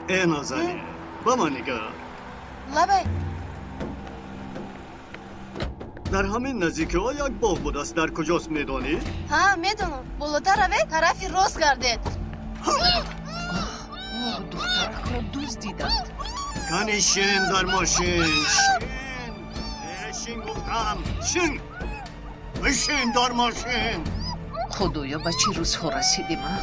ای نازنین با ما نگاه. لبه در همین نزدیکی ها یک باغ بود است. در کجاست میدانی؟ ها میدونم بالاتر روید طرفی راست گردید دخترک را دوست دیدند. کنی شین در ماشین. شین گفتم شین. بشین در ماشین. خدایا به چه روزها رسیدیم ها؟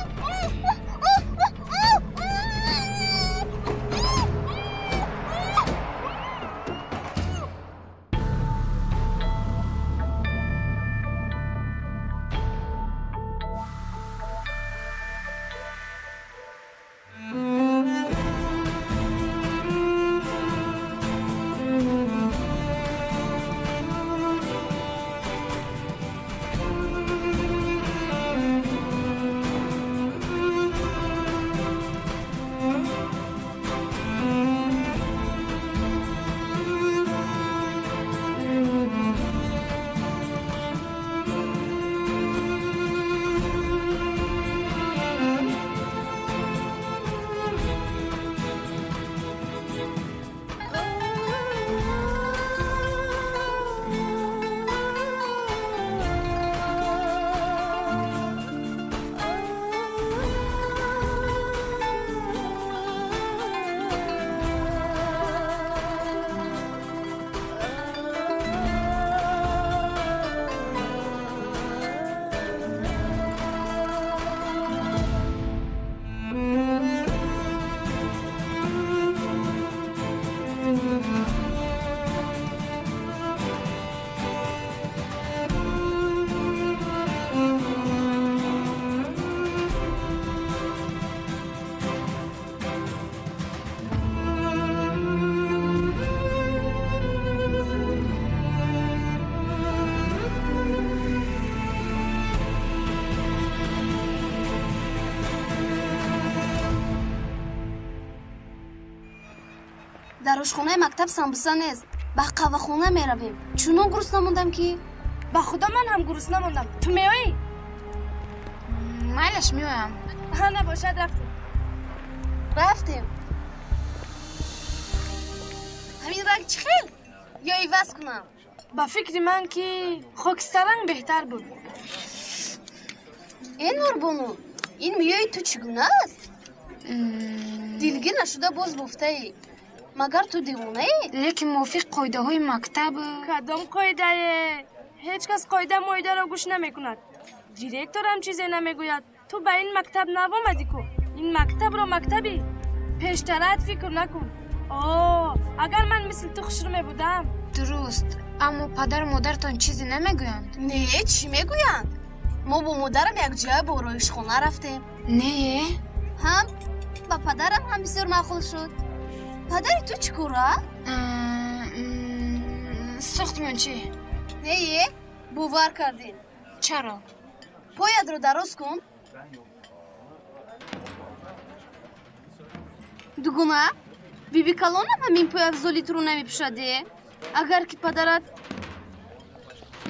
در آشخانه مکتب سمبوسه نیست به قهوه خونه میرویم چونون گرسنه موندم که با خدا من هم گرسنه موندم تو میایی؟ مالش میایم ها نباشد رفتیم همین رنگ چی خیل یا ایواز کنم با فکر من که خاکسترنگ بهتر بود این نوربانو این میای تو چگونه است؟ دیلگی نشده باز گفته ای مگر تو دیوانه ای؟ لیکن موافق قاعده های مکتب کدام قاعده؟ هیچ کس قاعده مایده را گوش نمی کند دیرکتور هم چیزی نمیگوید تو به این مکتب نوامدی کو این مکتب را مکتبی پیشترت فکر نکن اگر من مثل تو خوشرو بودم درست اما پدر و مادرتان چیزی نمیگویند نه چی میگویند؟ ما با مادرم یک جای با آرایش خانه رفتیم نه هم با پدرم هم بسیار معقول شد پدری تو چی کوره؟ ساختمان چی؟ نه بوار کردین چرا؟ پاید رو دراز کن دوگونه بیبی کلان هم همین پای افزالیت رو نمیپوشده اگر که پدرت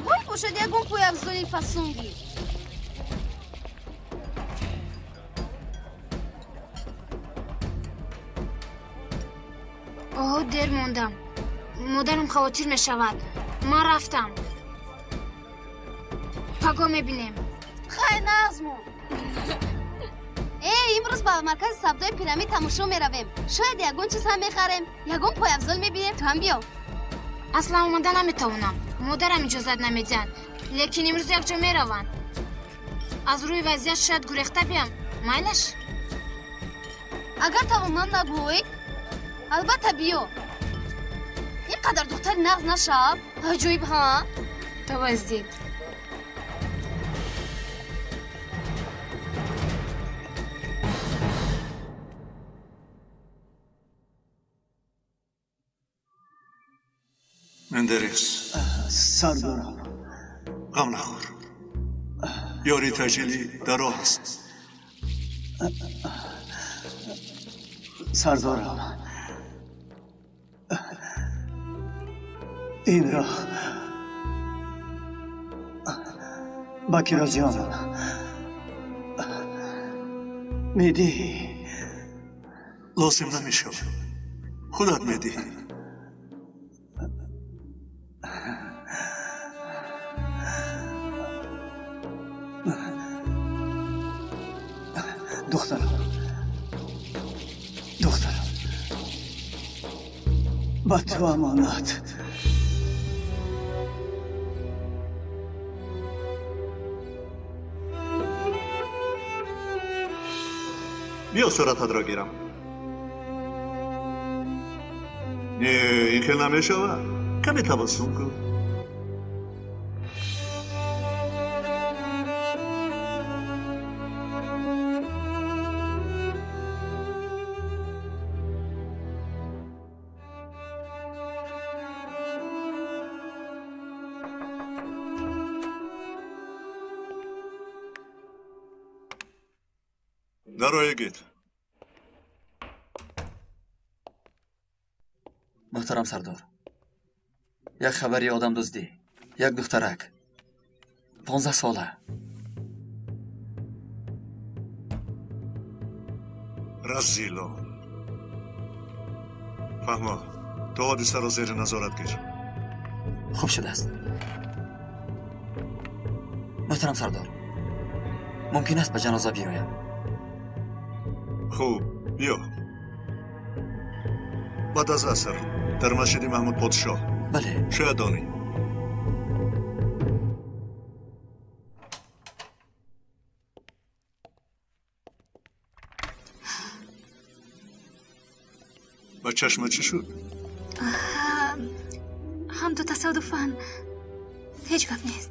وای باشد یکون پای افزالی فسونگی دیر موندم مادرم خواطر می شود ما رفتم پگاه میبینیم خیلی نغزمون امروز با مرکز سبدای پیرامید تماشا میرویم شاید یگون چیز هم میخریم یگون پای افزال میبینیم تو هم بیا اصلا اومده نمیتونم مادرم اجازت نمیدن لیکن امروز یک جا میروند از روی وضعیت شاید گریخته بیام مایلش اگر توانم نگوی البته بیا اینقدر دختر نغز نشب عجایب ها تو بازدید مندرس سردارم غم نخور یاری تجلی در راه است سردارم این را بکیرا جانم میدی لازم نمیشه. خودت میدی. دخترم با تو امانت. بیا صورتت را گیرم. نه این که نمیشه. کمی تبسم کن. درای گیت. محترم سردار، یک خبری آدم دزدی، یک دخترک 15 ساله. رزیلا. فهمه تو حادثه را زیر نظارت گیر. خوب شده است. محترم سردار، ممکن است به جنازه بیایم. خوب بیا. بعد از عصر در مسجد محمود پادشاه. بله. شاید دانی. با چشم چی شد؟ هم تو تصادفاً هیچ گپ نیست.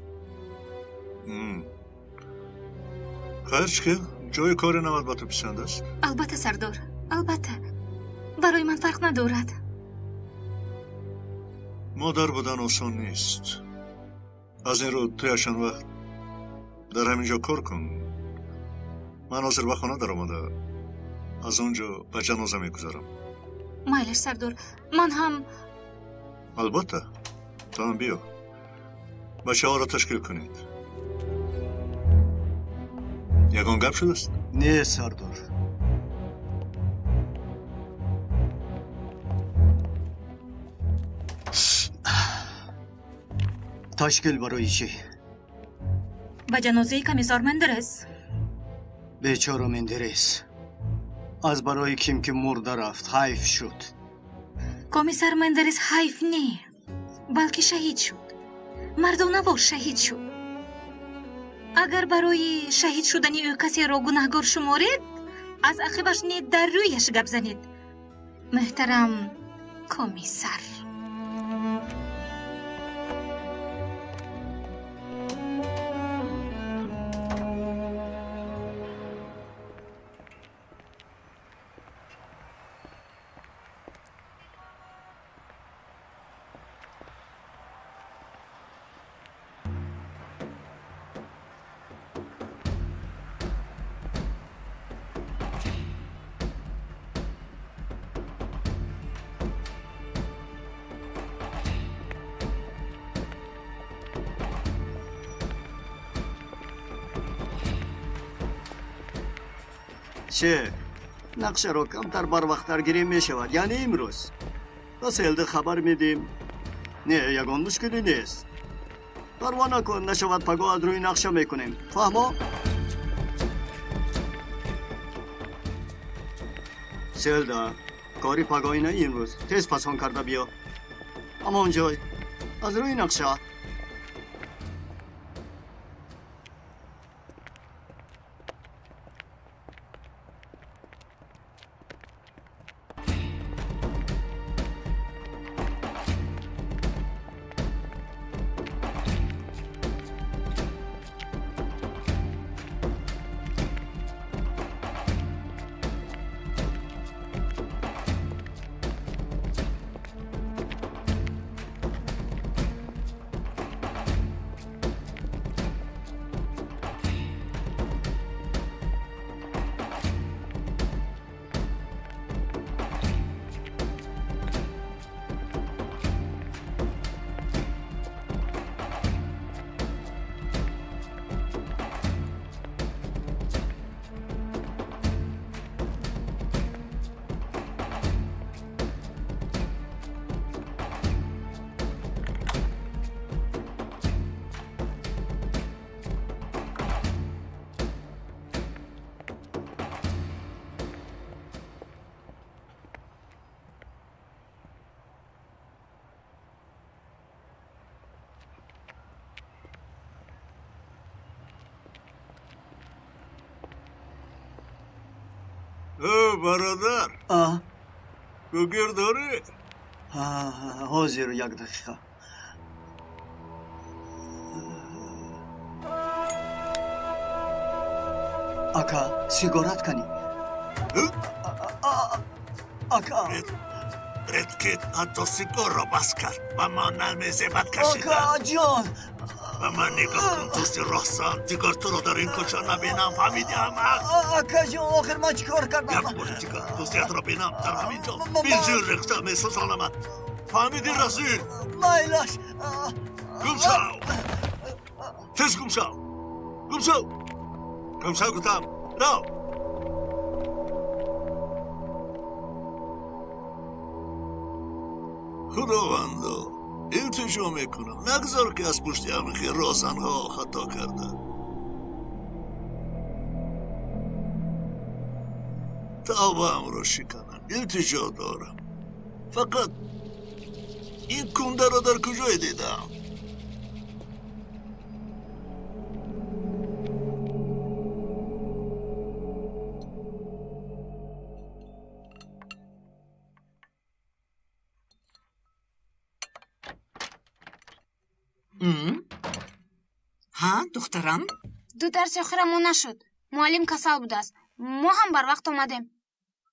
خیر چیه؟ جای کار نماد با تو پسند است؟ البته سردار، البته برای من فرق ندارد. مادر بودن آسان نیست. از این رو توی چند وقت در همینجا کار کن. من حاضر به خانه در آمده. از اونجا به جنازه میگذارم. مایلش سردار، من هم. البته تو هم بیا. بچه ها را تشکیل کنید. یگان گپ شده است؟ نه سردار. تشکیل برای چی؟ به جنازه کمیسار مندرس. بیچاره مندرس از برای کیم که مرده رفت حیف شد. کمیسار مندرس حیف نه، بلکه شهید شد. مردانوار شهید شد. اگر برای شهید شدنی او کسی را گناهکار شمارید، از عقبش نید در رویش گپ زنید. محترم کمیسر. چه؟ نقشه رو کمتر بر وقت گیری می شود، یعنی امروز بس الده خبر میدیم. نه یگان مشکلی نیست. پروا نکن، نشود پگاه از روی نقشه میکنیم. فهمو؟ سلده کاری پگاهی نه امروز. تیز پسان کرده بیا. اما اونجا از روی نقشه. برادر آه گوگیر داری؟ حاضر یک دقیقه اکا سیگارت کنی اکا ردکیت حتی سیگار را بس کرد و ما نمیزه بد کشیدن اکا جان و من نگاه کن توستی راستان تیگار تو رو در این کچا نبینم فهمیدی احمق اکا جان آخر من چیکار کردم یک بار تیگار توستیت را بینم در همینجا بیزیر رختم احساس آنمد فهمیدی رسول مایلاش گم شو تیز گم شو گم شو گم شو گفتم رو خداوندا التجا میکنم نگذار که از پشت عمیقی رازنها خطا کرده توبه‌ام را شکنم التجا دارم فقط این کنده را در کجای دیدم ها دخترم دو درس آخرمون نشد. معلم کسل بود است. ما هم بر وقت آمدیم.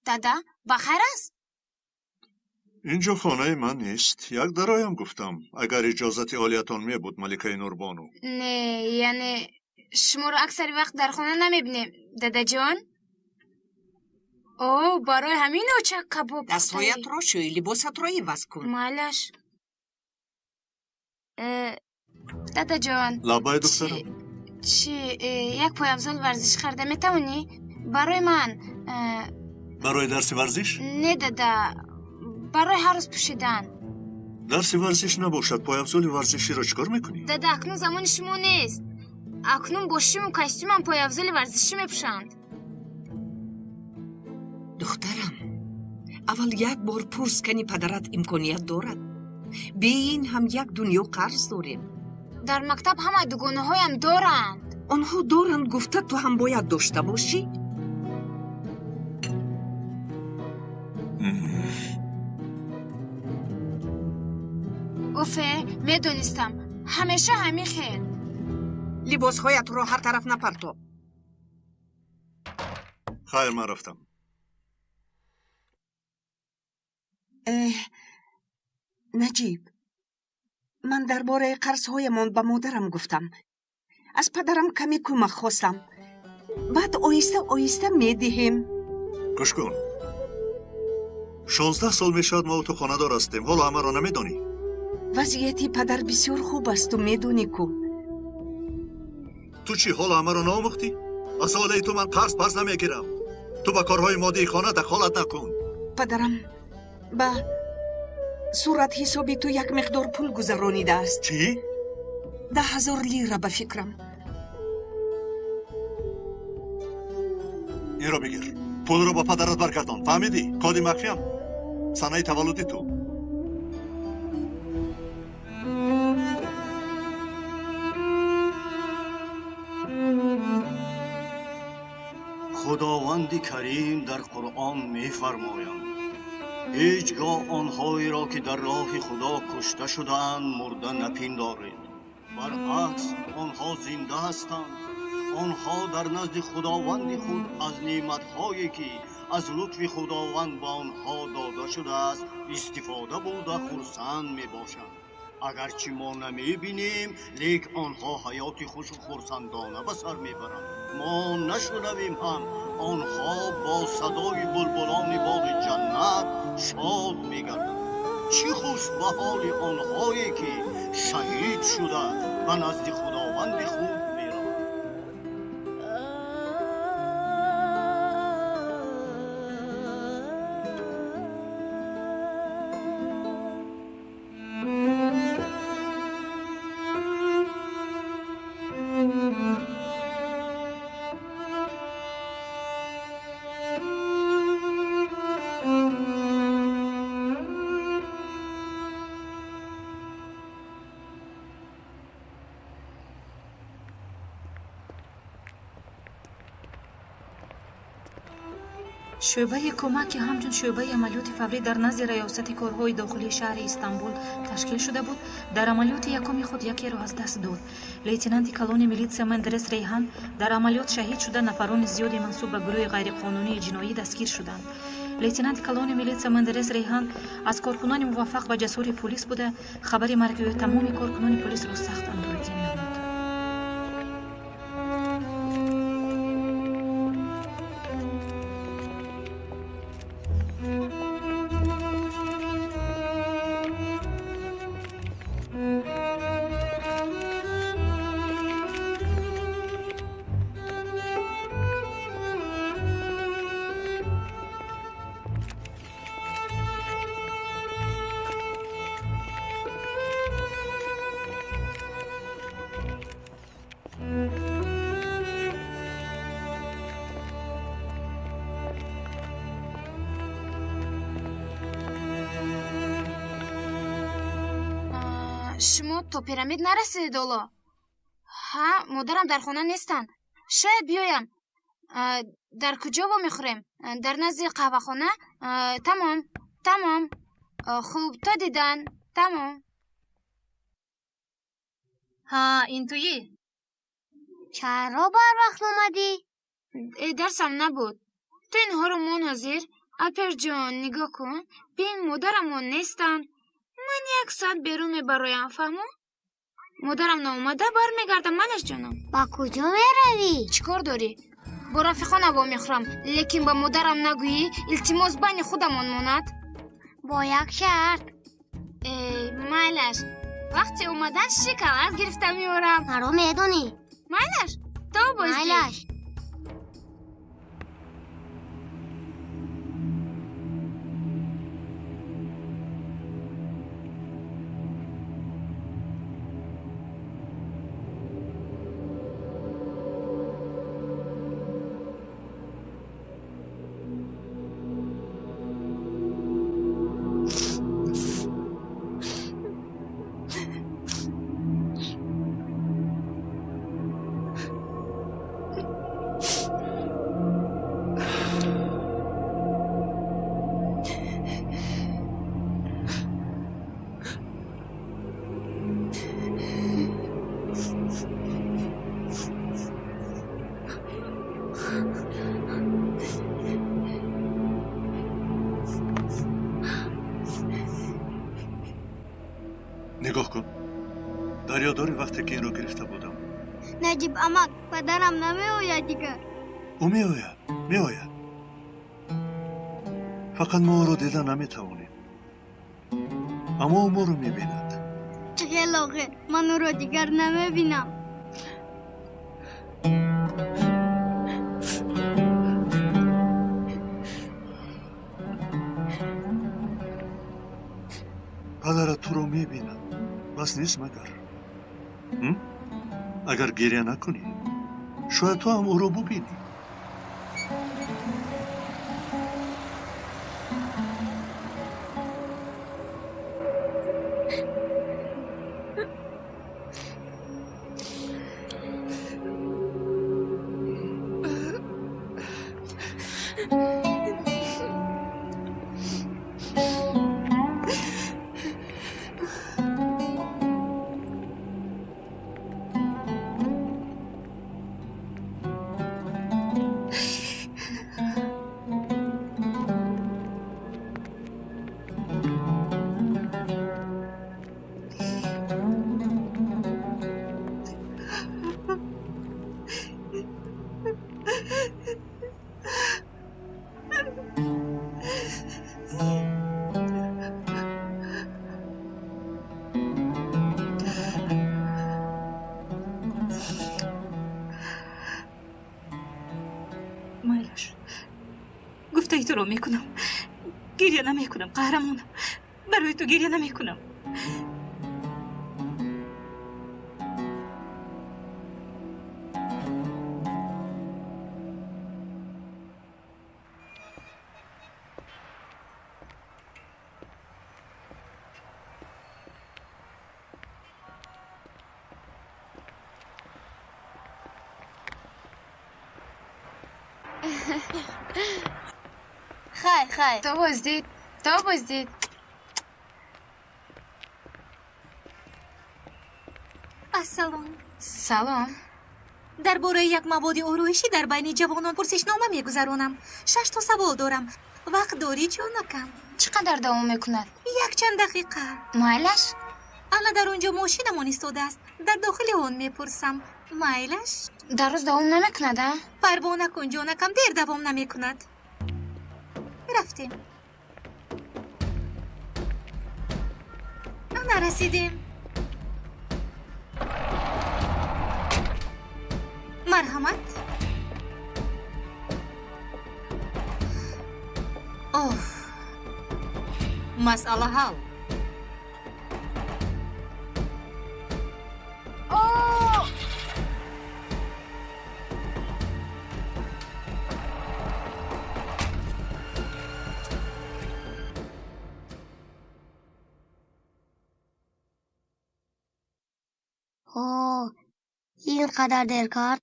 دادا بخیر است؟ اینجا خانه من نیست یک درایم گفتم اگر اجازت عالیتان می بود ملکه نوربانو نه یعنی شما رو اکثر وقت در خانه نمیبینیم دادا جان. اوه برای همین اوچک کباب دستهایت را شوی لباست را عوض کن مالش دادا جان لبای دخترم چی یک پای افضل ورزش خرده میتونی؟ برای من برای درس ورزش؟ نه دادا برای هر روز پوشیدن درس ورزش نباشد پای افزال ورزشی را چکار میکنی؟ دادا اکنون زمان شما نیست اکنون با شیم و کاستوم هم پای افضل ورزشی میپوشند دخترم اول یک بار پرس کنی پدرت امکانیت دارد به این هم یک دنیا قرض داریم در مکتب همه دوگانه هایم دارند آنها دارند گفته تو هم باید داشته باشی اوفه میدونستم همیشه همین خیر لباسهایت را هر طرف نپرتاب خیر من رفتم نجیب من درباره قرضهایمان به مادرم گفتم از پدرم کمی کمک خواستم بعد آیسته آیسته میدهیم گوش کن 16 سال میشد ما تو خانه دار هستیم حالا همه را نمیدانی وضعیتی پدر بسیار خوب است و میدونی کو تو چی حالا همه را نامختی؟ از حاله تو من قرض پس نمیگیرم تو با کارهای مادی خانه دخالت نکن پدرم با صورت حسابی تو یک مقدار پول گذرانیده است چی؟ 10,000 لیره به فکرم این را بگیر پول رو با پدرت برگردان فهمیدی؟ کاد مخفیم سنه تولدی تو خداوند کریم در قرآن می‌فرماید هیچگاه آنهایی را که در راه خدا کشته شده‌اند مرده نپندارید برعکس آنها زنده هستند آنها در نزد خداوند خود از نعمت‌هایی که از لطف خداوند به آنها داده شده است استفاده بوده خرسند میباشند اگرچه ما نمیبینیم لیک آنها حیات خوش و خرسندانه به سر میبرند ما نشنویم هم آنها با صدای بلبلان باغ جنت شاد میگردند چی خوش به حال آنهایی که شهید شده به نزد خداوند خود شعبه کمک که همچون شعبه عملیات فوری در نزد ریاست کارهای داخلی شهر استانبول تشکیل شده بود، در عملیات یکم خود یکی را از دست داد. لیتنانت کلون میلیتسیا مندرس ریحان در عملیات شهید شده. نفران زیادی منسوب به گروه غیرقانونی جنایی دستگیر شدند. لیتنانت کلون میلیتسیا مندرس ریحان از کارکنان موفق و جسور پلیس بوده. خبر مرگ او تمام کارکنان پلیس را سخت اندوهگین نمود. شما تا پیرامید نرسیدید حالا؟ ها مادرم در خانه نیستن. شاید بیایم. در کجا با میخوریم؟ در نزد قهوه خانه؟ تمام. خوب تا دیدن. تمام. ها این تویی؟ چرا بر وقت اومدی؟ درسم نبود. تو اینها رو مناظر. الپر جان نگاه کن. بین مادرمون نیستن. من یک ساعت بیرون میبرایم فهمو؟ مادرم ناومده برمیگردم منش جانم. با کجا میروی؟ چیکار داری؟ با رفیقان با میخورم، لیکن با مادرم نگویی التماس بین خودمون ماند. با یک شرط. مالش وقتی اومدن شکلات گرفته میورم. مرا میدونی؟ مالش تو بازی. مالش نگاه کن. دریاداری وقتی که این رو گرفته بودم. نجیب اما پدرم نمیآید دیگر. او میآید. فقط ما او رو دیدن نمیتوانیم. اما او ما رو میبیند. چه خلاقه من او رو دیگر نمیبینم. پدرت تو رو میبیند. بس نیست مگر؟ اگر گریه نکنی شاید تو هم او رو ببینی. گفته تو رو میکنم. گریه نمیکنم قهرمانم. برای تو گریه نمیکنم. خیر تا بازدید سلام дар бораи як маводи ороишӣ дар байни ҷавонон пурсишнома мегузаронам. 6 та савол дорам. вақт дорӣ ҷонакам? چقدر دوام میکند؟ якчанд дақиқа. مایلش؟ ана дар он ҷо мошинамон истодааст. дар дохили он мепурсам. майлаш? در روز دوام نمیکند؟ парво накун ҷонакам, дер давом намекунад. рафтем. ана расидем. марҳамат. оф, масъала ҳал. اینقدر دیر کرد؟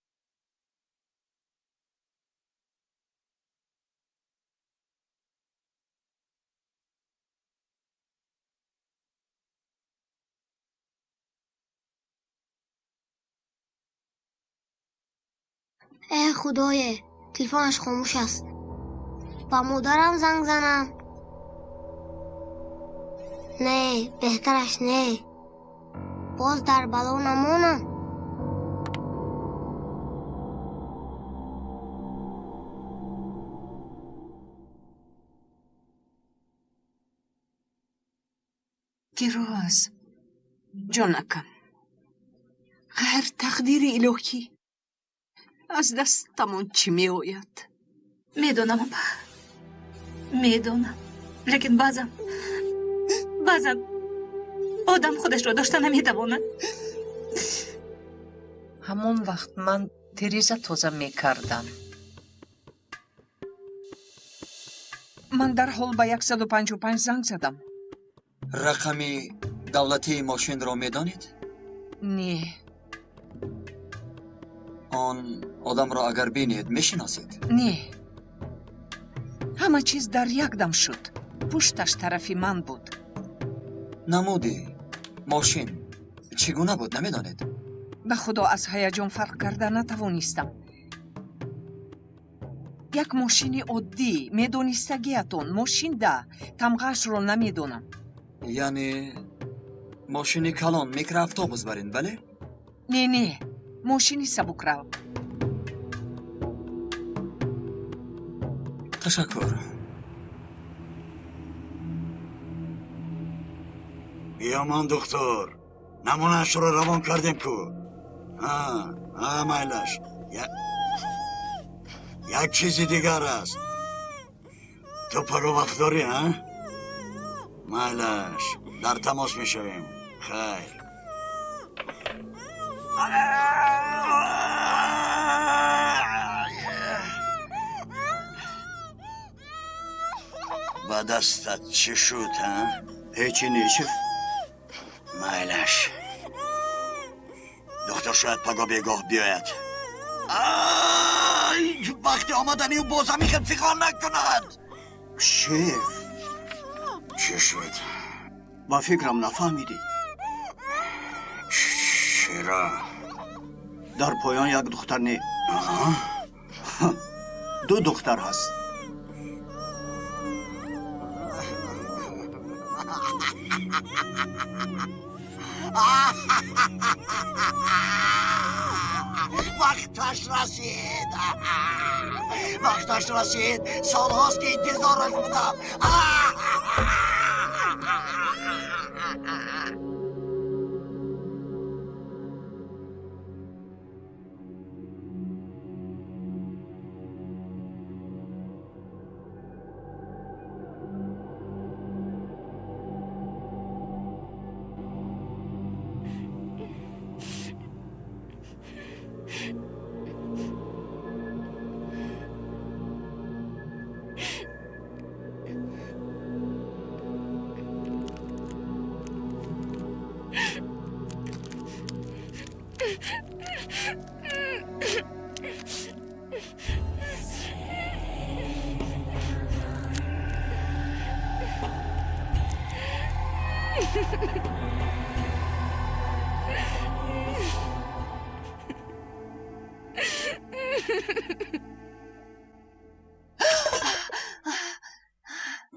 ای خدایه، تلفنش خاموش است. با مادرم زنگ زنم؟ نه، بهترش نه. باز در بلا نمانم. گیروز جانکم، غیر تقدیر الهی از دستمون چی می آید؟ میدونم اما میدونم، لیکن بعضم آدم خودش را داشته نمیتواند. همون وقت من تریزه تازه میکردم. من در حال به 155 زنگ زدم. رقمی دولتی ماشین را میدانید؟ نه. آن آدم را اگر بینید میشناسید؟ نه. همه چیز در یک دم شد. پشتش طرفی من بود. نمودی ماشین چگونه بود نمیدانید؟ به خدا از هیجان فرق کرده نتوانستم. یک ماشین عادی میدونستگیتون ماشین ده تمغه‌اش رو نمیدونم. یعنی ماشین کلان میکرو اتوبوس برین بله؟ نه ماشینی سبکرو. تشکر. بیامان دکتر، نمونهش رو روان کردیم کو. مایلش یک چیزی دیگر است. تو پگو وقت داری ها؟ مایلش در تماس میشویم. خیر. با دستت چی شد ها؟ هیچی نیست. مایلش دکتر شاید پگاه بگاه بیاید. وقتی آمدنی و بازم میخواد فکر نکند. چی شد؟ با فکرم نفهمیدی. چرا؟ در پایان یک دختر نه، دو دختر هست. وقتش رسید. سال هاست که انتظارش بودم.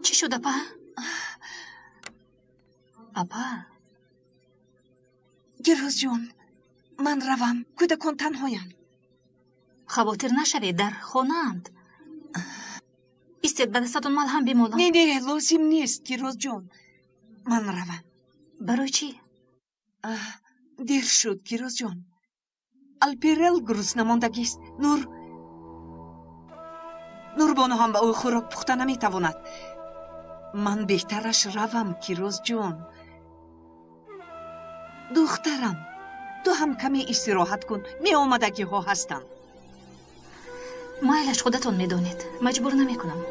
چی شد اپا؟ اپا گیروز جون من روم کودکان تنهاین. خواطر نشوید در خونند. استید به دستتون ملهم بیمولم. نه لازم نیست گیروز جون. من روم. برای چی؟ دیر شد گیروز جون. الپیرل گرسنه ماندگیست. نور بانو هم به او خوراک پخته نمیتواند. من بهترش روم گیروز جون. دخترم تو هم کمی استراحت کن. می آمدگی ها هستند. مایلش خودتون میدونید. مجبور نمیکنم.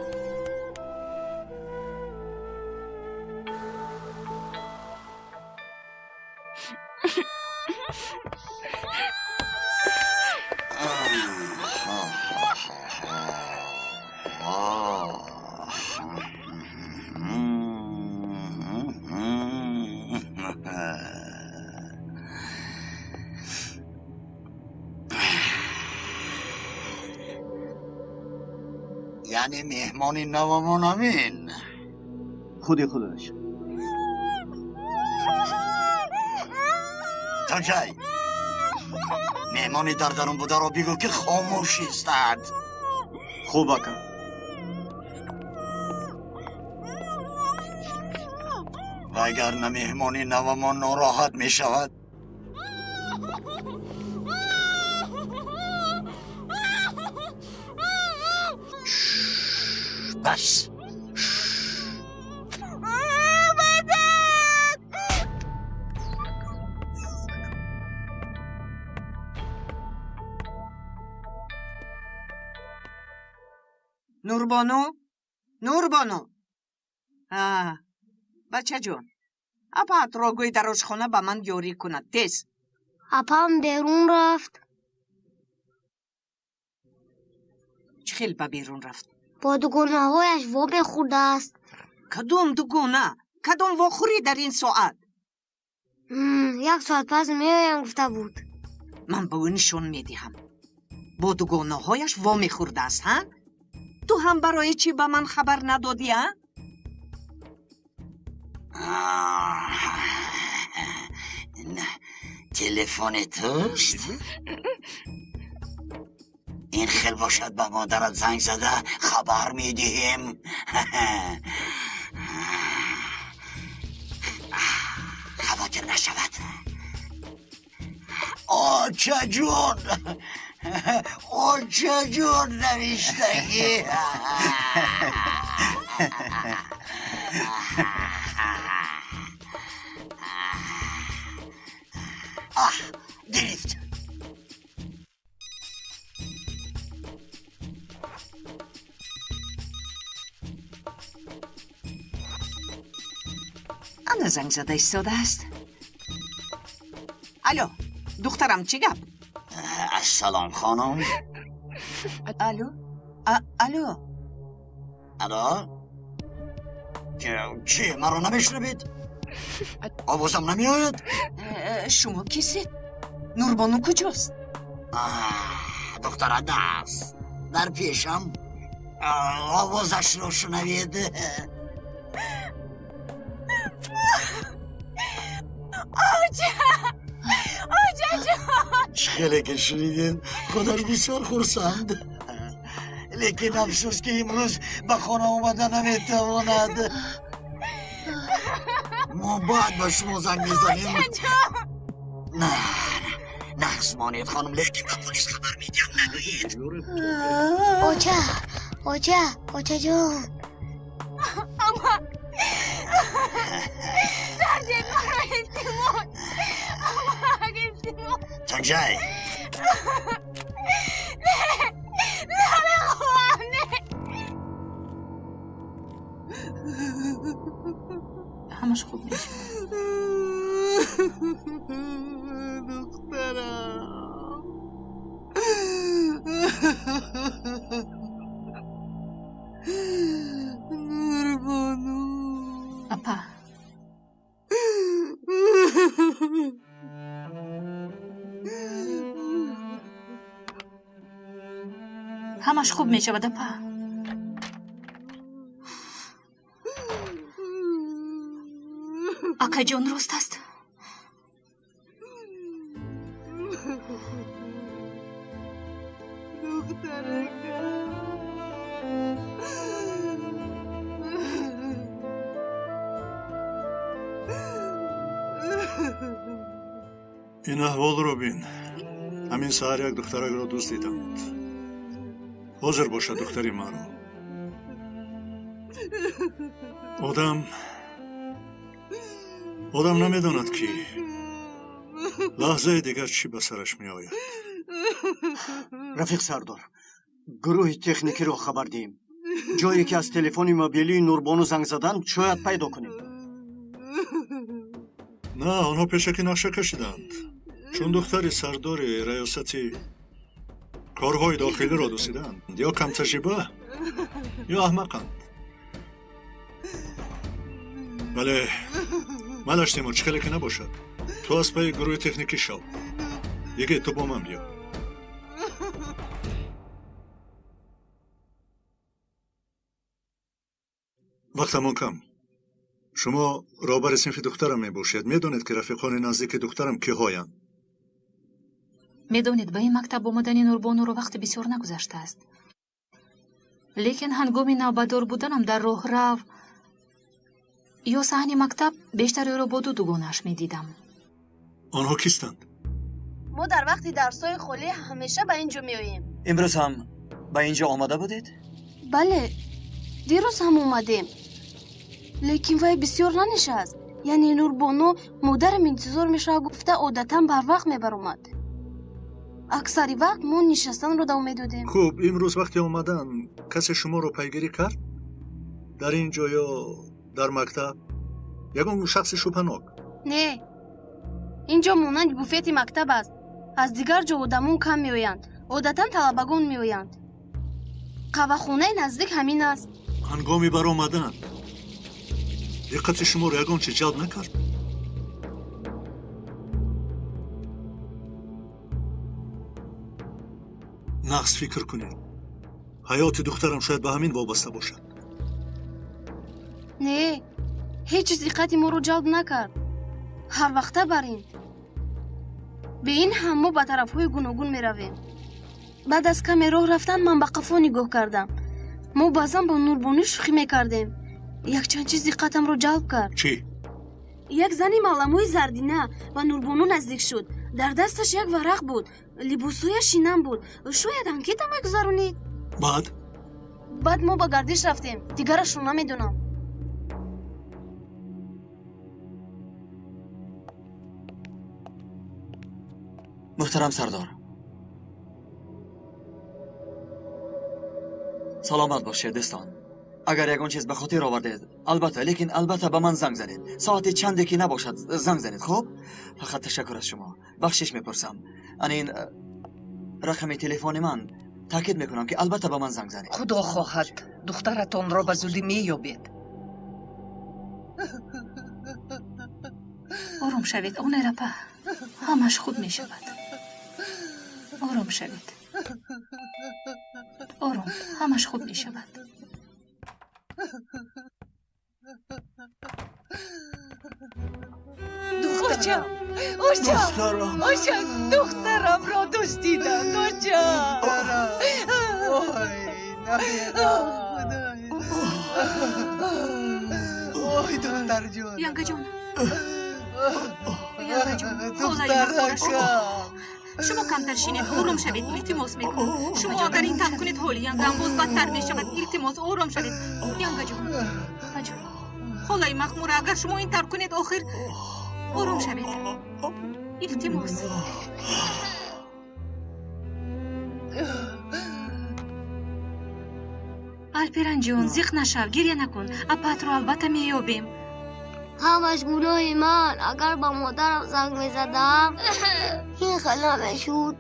یعنی مهمانی نومان امین خودش تنجای مهمانی در درون بوده رو بگو که خاموش ایستد. خوب اکا. و اگر نه مهمانی نومان ناراحت می شود بس. نوربانو بچه جون اپا اتراگوی در آشخانه به من یاری کند تیز. اپام بیرون رفت. چه خیلی به بیرون رفت؟ با دوگونه هایش وام خورده است. کدوم دوگونه؟ کدوم واخوری در این ساعت؟ 1 ساعت پس میایم گفته بود. من به او نشون میدهم. با دوگونه هایش وام خورده است ها؟ تو هم برای چی به من خبر ندادی ها؟ نه تلفن توست؟ این خیلی باشد به مادرت زنگ زده خبر میدهیم. خواطر نشود. آچه جون نوشتگی. گرفت. انا زنگ زده ایستاده است. الو دخترم چی گپ؟ سلام خانم. الو چی مرا نمیشنوید؟ آوازم نمیآید؟ شما کیستید؟ نوربانو کجاست؟ دختر دست در پیشم. آوازش رو شنوید؟ آجا جان خیلی که شنیدین خودش بسیار خورسند، لیکن افسوس که امروز به خانه اومده نمیتواند. ما باید با شما زنگ میزنیم. نه نخزمانید خانم، لیکن به پلیس خبر میدیم نگویید. اوچه جون. اما سرجن مرا التماس. اما التماس تنجای نه بخوام همش خوب میشه. دخترم نوربانو. اپا ҳамаш хуб мешавад апа. акаҷон рост аст. این احوالро бин. ҳамин саҳар як духтаракро дӯст диданд. ҳозир бошад духтари маро. одам намедонад ки лаҳзаи дигар чӣ ба сараш меояд. рафиқ сардор, гурӯҳи техникиро хабар диҳем. ҷое ки аз телефони мобилии Нурбону занг заданд, шояд пайдо кунем. на, онҳо пешакӣ нақша кашиданд. чун духтари сардори раёсати корҳои дохилиро дӯсиданд. ё камтаҷриба, ё аҳмақанд. бале малаш Тимур, чӣ хеле ки набошад, ту аз пайи гурӯҳи техникӣ шав. диге ту бо ман биё. вақтамон кам. шумо роҳбари синфи духтарам мебошед. медонед ки рафиқони наздики духтарам киҳоянд? медонед ба ин мактаб омадани Нурбонуро вақти бисёр нагузаштааст. лекин ҳангоми навбатдор буданам дар роҳрав ё саҳни мактаб бештари ӯро бо ду дугонааш медидам. онҳо кистанд? мо дар вақти дарсҳои холӣ ҳамеша ба ин ҷо меоем. امروز هم به اینجا آمده بودید؟ бале, дирӯз ҳам омадем. лекин вай бисёр нанишаст. яъне Нурбону модарам интизор мешавад гуфта одатан барвақт мебаромад. аксари вақт мо нишастанро давом медодем. хуб, имрӯз вақте омадан касе шуморо пайгирӣ кард? дар ин ҷо ё дар мактаб? ягон шахси шубҳанок? не, ин ҷо монанди буфети мактаб аст. аз дигар ҷо одамон кам меоянд. одатан талабагон меоянд. қаҳвахонаи наздик ҳамин аст. ҳангоми баромадан диққати шуморо ягон чиз ҷалб накард? нағз фикр кунед. ҳаёти духтарам шояд ба ҳамин вобаста бошад. не, ҳеҷ чиз диққати моро ҷалб накард. ҳарвақта бар ин. бе ин ҳам мо ба тарафҳои гуногун меравем. баъд аз каме роҳ рафтан ман ба қафо нигоҳ кардам. мо баъзан ба Нурбонӣ шӯхӣ мекардем. якчанд чиз диққатамро ҷалб кард. чӣ? як зани маъламои зардина ба Нурбону наздик шуд. дар дасташ як варақ буд. либосҳояш шинам буд. шояд анкета мегузаронид. баъд мо ба гардиш рафтем. дигарашро намедонам. محترم سردار، سلامت باشید دوستان. اگر یگان چیز به خاطر آوردید البته، لیکن البته به من زنگ زنید. ساعت چندی که نباشد زنگ زنید. خب فقط تشکر از شما. بخشش میپرسم. این رقم تلفن من تاکید میکنم که البته به من زنگ زنید. خدا خواهد دخترتان را به زودی مییابید. آروم شوید اونر اپا. همش خوب میشود. آروم شوید. آروم، همش خوب میشود. دخترم، دخترم را دوست دیدم. وای دختر جان. ینگا جان. شما کمتر شینید. آروم شوید. التماس میکنم. شما اگر این طرح کنید حالی ینگم باز بدتر میشود. التماس آروم شوید. ینگا جان. خدای مخمور، اگر شما این طرح کنید آخر آروم شوید. التماس. الپران جان زیخ نشو. گریه نکن. اپات رو البته مییابیم. همش گناه من. اگر با مادرم زنگ میزدم این خلا میشد.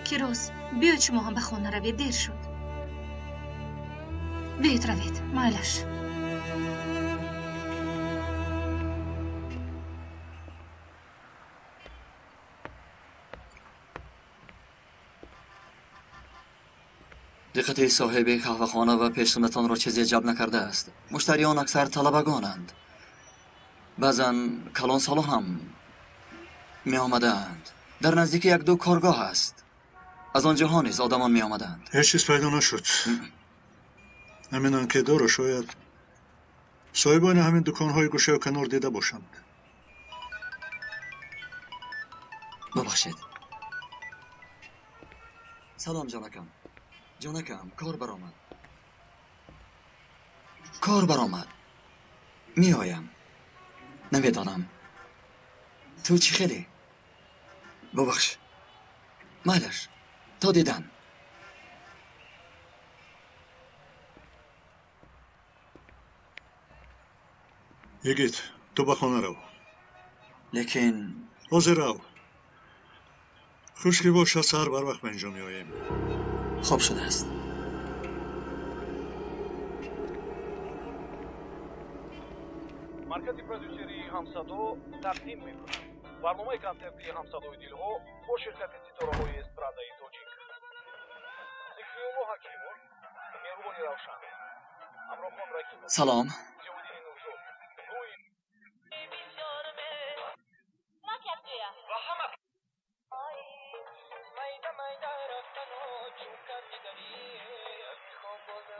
کیروس بیاید شما هم به خانه روید. دیر شد. بیاید روید. مالش. دقت صاحب قهوه‌خانه و پیشخدمتان را چیزی جلب نکرده است. مشتریان اکثر طلبگانند. بعضا کلان سالان هم می آمدند. در نزدیک یک دو کارگاه است. از آنجاها نیز آدمان می آمدند. هیچ چیز پیدا نشد. همین آنکه دارو شاید صاحبان همین دکان‌های گوشه و کنار دیده باشند. ببخشید. سلام جانکم. جانکم کار برآمد. کار برآمد. می آیم. نمیدانم. تو چی خیلی؟ ببخش. مالش. تا دیدن. یگیت تو به خانه رو. لیکن حاضر رو. خوشکی باشه سر بر وقت اینجا می آییم. خوب شده است. مرکز پرودوسری همصدو تقدیم می‌کند. برنامه کنسرتی همصدوی دیل‌ها با شرکت ستاره‌های استرادای توجیک. سیکریومو حکیمون، مهربانی روشن. امروخان رکیب. سلام.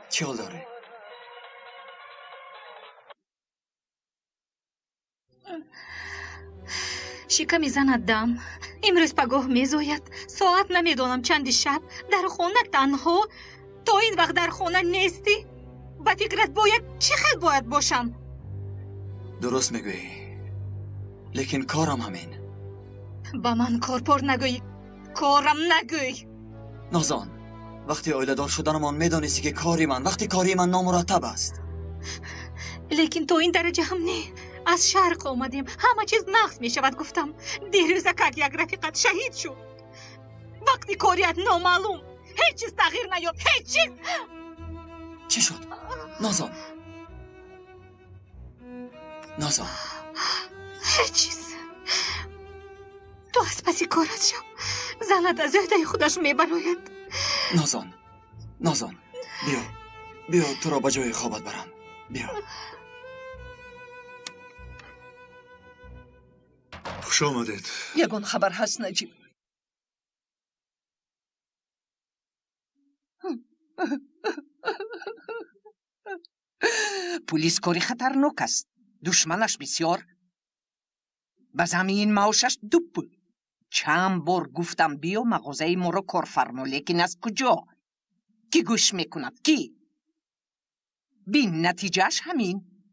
چی حال داری؟ شکمی زند دم. امروز پگاه میزوید. ساعت نمیدونم چندی شب در خانه تنها. تا این وقت در خانه نیستی؟ با فکرت باید چه خیلی باید باشم؟ درست میگویی. لیکن کارم همین. با من کار نگوی. کارم نگوی. نازان وقتی آیله دار شدنمان میدانستی که وقتی کاری من نامرتب است. لیکن تو این درجه هم نه. از شرق آمدیم. همه چیز نقص می شود گفتم. دیروز یک رفیقت شهید شد. وقتی کاریت نامعلوم. هیچ چیز تغییر نیافت. هیچ چیز. چی شد؟ نازان نازان هیچ چیز. تو از پسی کارت شم. زنت از عهده خودش میبراید. نازان بیا تو را به جای خوابت برم. بیا. خوش آمدید. یگان خبر هست نجیب. پلیس کاری خطرناک است. دشمنش بسیار. به زمین ماشش دوب. چند بار گفتم بیا مغازه ما رو کار فرما، لیکن از کجا؟ کی گوش میکند؟ کی؟ بین نتیجهش همین.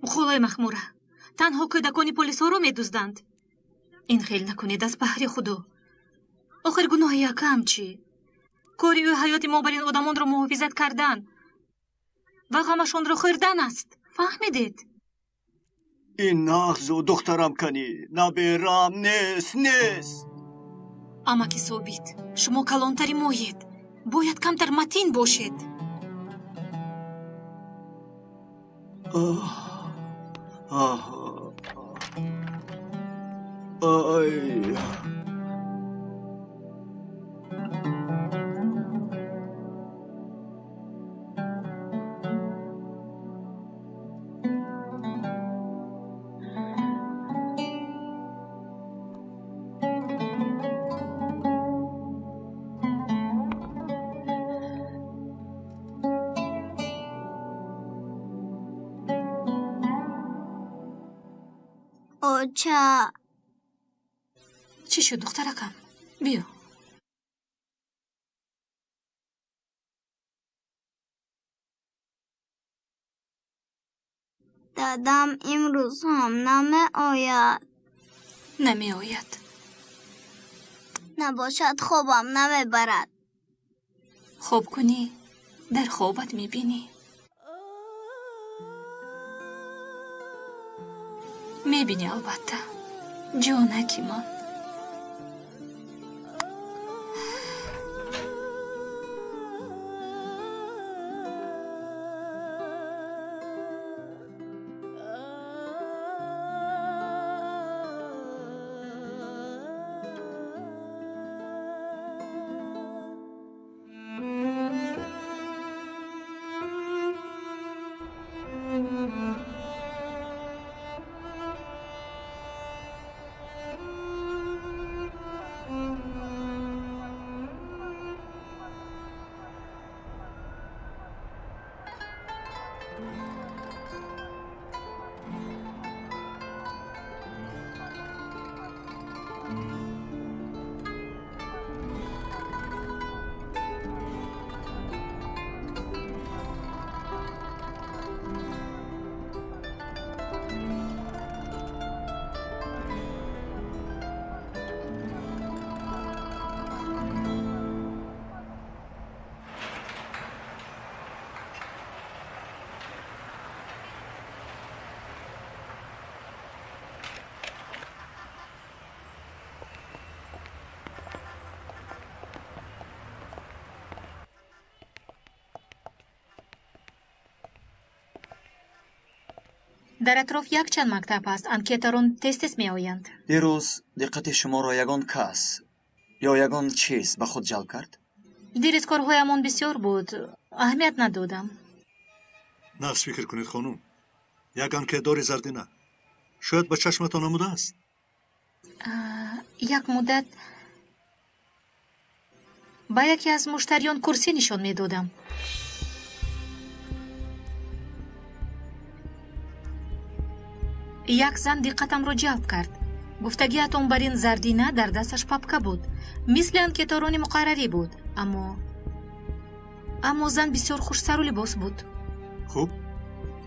خدای مخموره. تنها کودکانی پلیس ها رو میدوزدند. این خیلی نکنید از بحر خدا. آخر گناه یکم چی؟ کاری او حیات ما بر این آدمان رو محافظت کردن و غمشون رو خوردن است. فهمیدید؟ این نغزو دخترم کنی نبیرم نیست. اما که ثابت شما کلانتری مایید. باید کمتر متین باشید. آی اوچا چی شد دخترکم؟ بیا. دادم امروز هم نمی آید. نباشد خوابم نمیبرد. خواب کنی در خوابت میبینی. میبینی البته جانکی من. در اطراف یک چند مکتب است. انکیترون تست می آیند. دیروز دقت شما را یگان کس یا یگان چیز به خود جلب کرد؟ دیروز کارهایمان بسیار بود. اهمیت ندادم. نفس فکر کنید خانم. یگان که داری زردینه شاید به چشمتان آموده است. یک مدت با یکی از مشتریان کرسی نشان می دادم. یک زن دقتم را جلب کرد. گفتگیتون بر این زردینه در دستش پاپکه بود. مثل انکیترون مقرری بود. اما زن بسیار خوش سر و لباس بود. خوب؟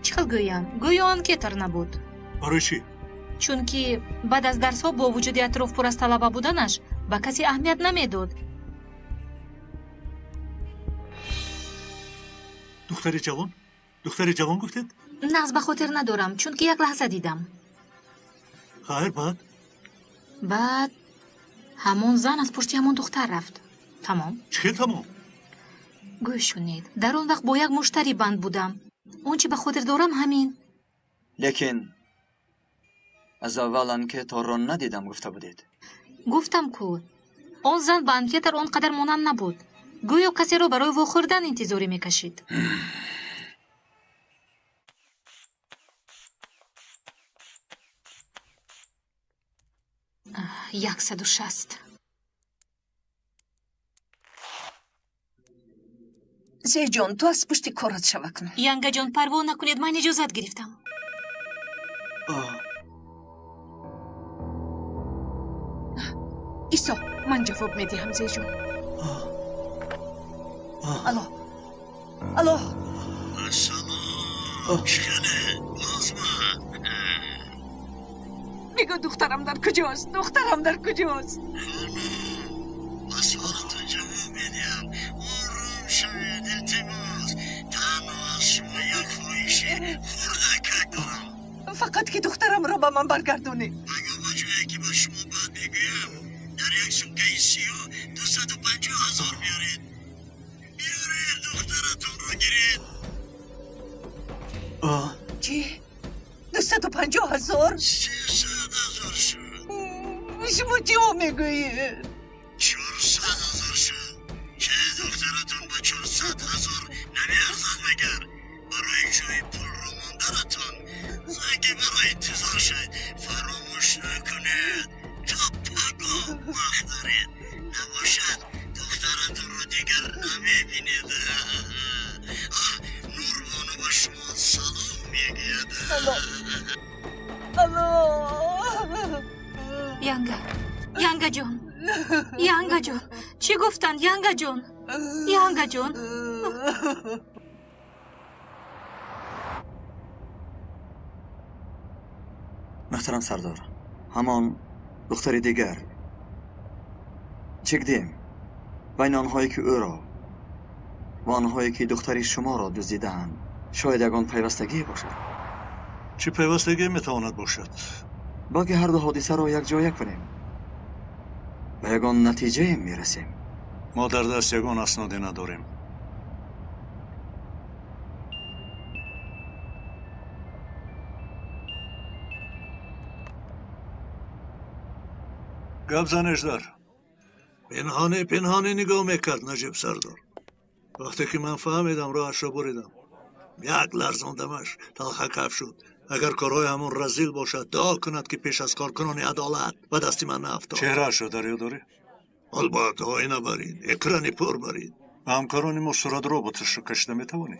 چقدر گویم؟ گویا انکیتر نبود. برای چی؟ چون که بعد از درس ها با وجود اطراف پر از طلبه بودنش به کسی اهمیت نمیداد. دختری جوان گفتید؟ نقص به خاطر ندارم چون که یک لحظه دیدم. خیر بعد همون زن از پشتی همون دختر رفت. تمام. چه تمام؟ گوش شنید. در اون وقت با یک مشتری بند بودم. اون چی به خاطر دارم همین. لیکن از اول انکیترون ندیدم گفته بودید. گفتم کو اون زن به انکیتر اونقدر مانند نبود. گویا کسی رو برای واخوردن انتظاری میکشید. 160. زی جان تو از پشت کارت شوه کن. ینگه جان پروا نکنید من اجازت گرفتم. ایسا من جواب میدیم زی جان. الو سلام چکنه بازمه میگو دخترم در کجاست؟ در کجاست؟ مسئولتون جواب میدیم آروم شوید التماس تنها از شما یک خواهشی خورده دارم فقط که دخترم را به من برگردونی. اگه با جایی که با شما بعد میگویم در یک سوکه سیاه 250,000 بیارید دخترتون را گیرید. چی؟ 250,000؟ 300,000 شد. شما چی میگویی؟ 400,000 شد. چه دخترتون با 400,000 نمیارزد مگر؟ برای جای پول رو ماندنتون زنگی برای انتظار شد فراموش نکنید تا پگاه وقت دارید نباشد دخترتون رو دیگر نمیبینید. نوربانو با شما سلام میگید. ینگه جان چی گفتن ینگه جان؟ محترم سردار همان دختری دیگر چک دیم بین آنهایی که او را و آنهایی که دختری شما را دزدیدند شاید یگان پیوستگی باشد. چه پیوستگی میتواند باشد؟ باقی هر دو حادثه را یک جا کنیم و یگان نتیجه میرسیم. ما در دست یگان اسنادی نداریم. گپ زنش در پنهانه نگاه میکرد نجیب سردار. وقتی که من فهمیدم راهش را بریدم یک لرزاندمش تلخه کف شد. اگر کارهای همون رزیل باشد دعا کند که پیش از کارکنان عدالت و دستی من نفتاد. چهرهش را در یاد داری؟ البته آینه برید اکرانی پر برید. همکارانی ما صورت رابطش رو کشیده میتوانی؟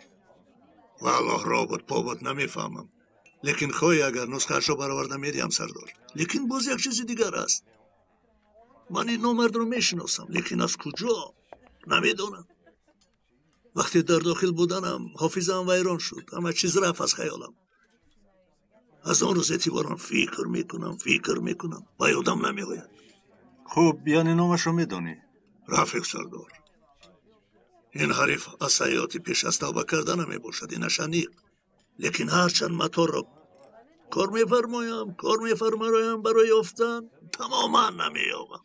والله رابط پابط نمیفهمم لیکن خواهی اگر نسخهش رو برآورده میدیم سردار. لیکن باز یک چیز دیگر است. من این نامرد رو میشناسم لیکن از کجا نمیدونم. وقتی در داخل بودنم حافظم ویران شد. همه چیز رفت از خیالم. از آن روز اعتبارم فکر میکنم و یادم نمیآید. خب یعنی نامش رو میدانی؟ رفیق سردار این حریف از سیاحتی پیش از توبه کردن نمیباشد. این شنیق لیکن هرچند مطار را کار میفرمایم برای یافتن تماما نمییابم.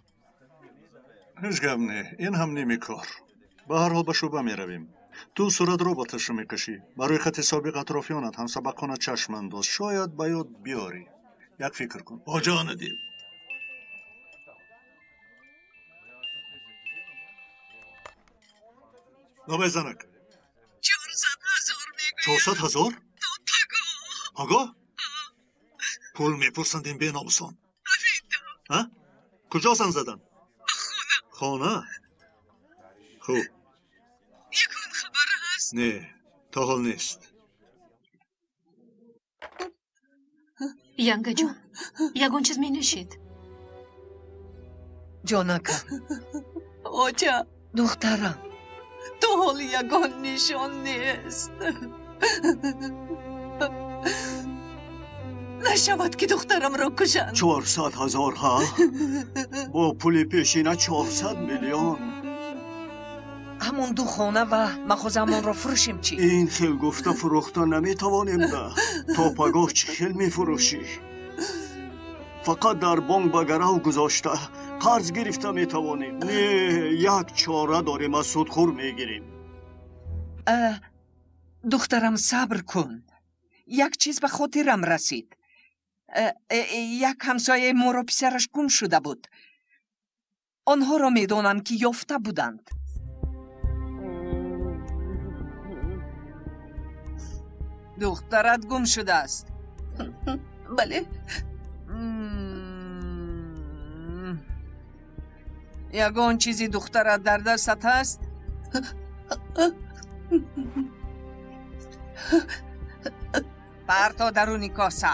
هیچ گپ نه این هم نیمی کار. به هر حال به شعبه میرویم. تو صورت رو با تشو میکشی. برای خط حسابی اطرافیانت هم سبق کنه چشم انداز. شاید باید بیاری. یک فکر کن. آجا ندید. نبای زنک. 400,000 میگویم. 400,000؟ پگاه؟ پول میپرسندیم بی ناموسان. ها؟ کجا زن زدن؟ خانه. خوب. یکون خبر هست؟ نه تا حال نیست. янга ҷон ягон чиз менӯшед. جانکم آجا دخترم تو حال یگان نشان نیست. نشود که دخترم را کشند. 400,000 ها؟ با پول پیشینه 400 میلیون. همون دو خانه و مخازمون را فروشیم چی؟ این خیل گفته فروخته نمیتوانیم ده. تا پگاه چه خیل میفروشی؟ فقط در بانک به گرو گذاشته قرض گرفته میتوانیم. نه یک چاره داریم از سودخور میگیریم. دخترم صبر کن. یک چیز به خاطرم رسید. یک همسایه ما را پسرش گم شده بود. آنها را میدانم که یافته بودند. دخترت گم شده است. بله. یگان چیزی دخترت در دستت هست؟ парто даруни коса.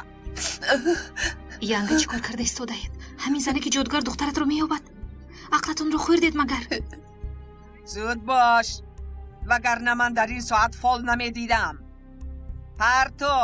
янга чӣ кор карда истодаед? ҳамин зане ки ҷодугар духтаратро меёбад? ақлатонро хӯрдед магар? зуд бош, вагарна ман дар ин соат фол намедидам. парто.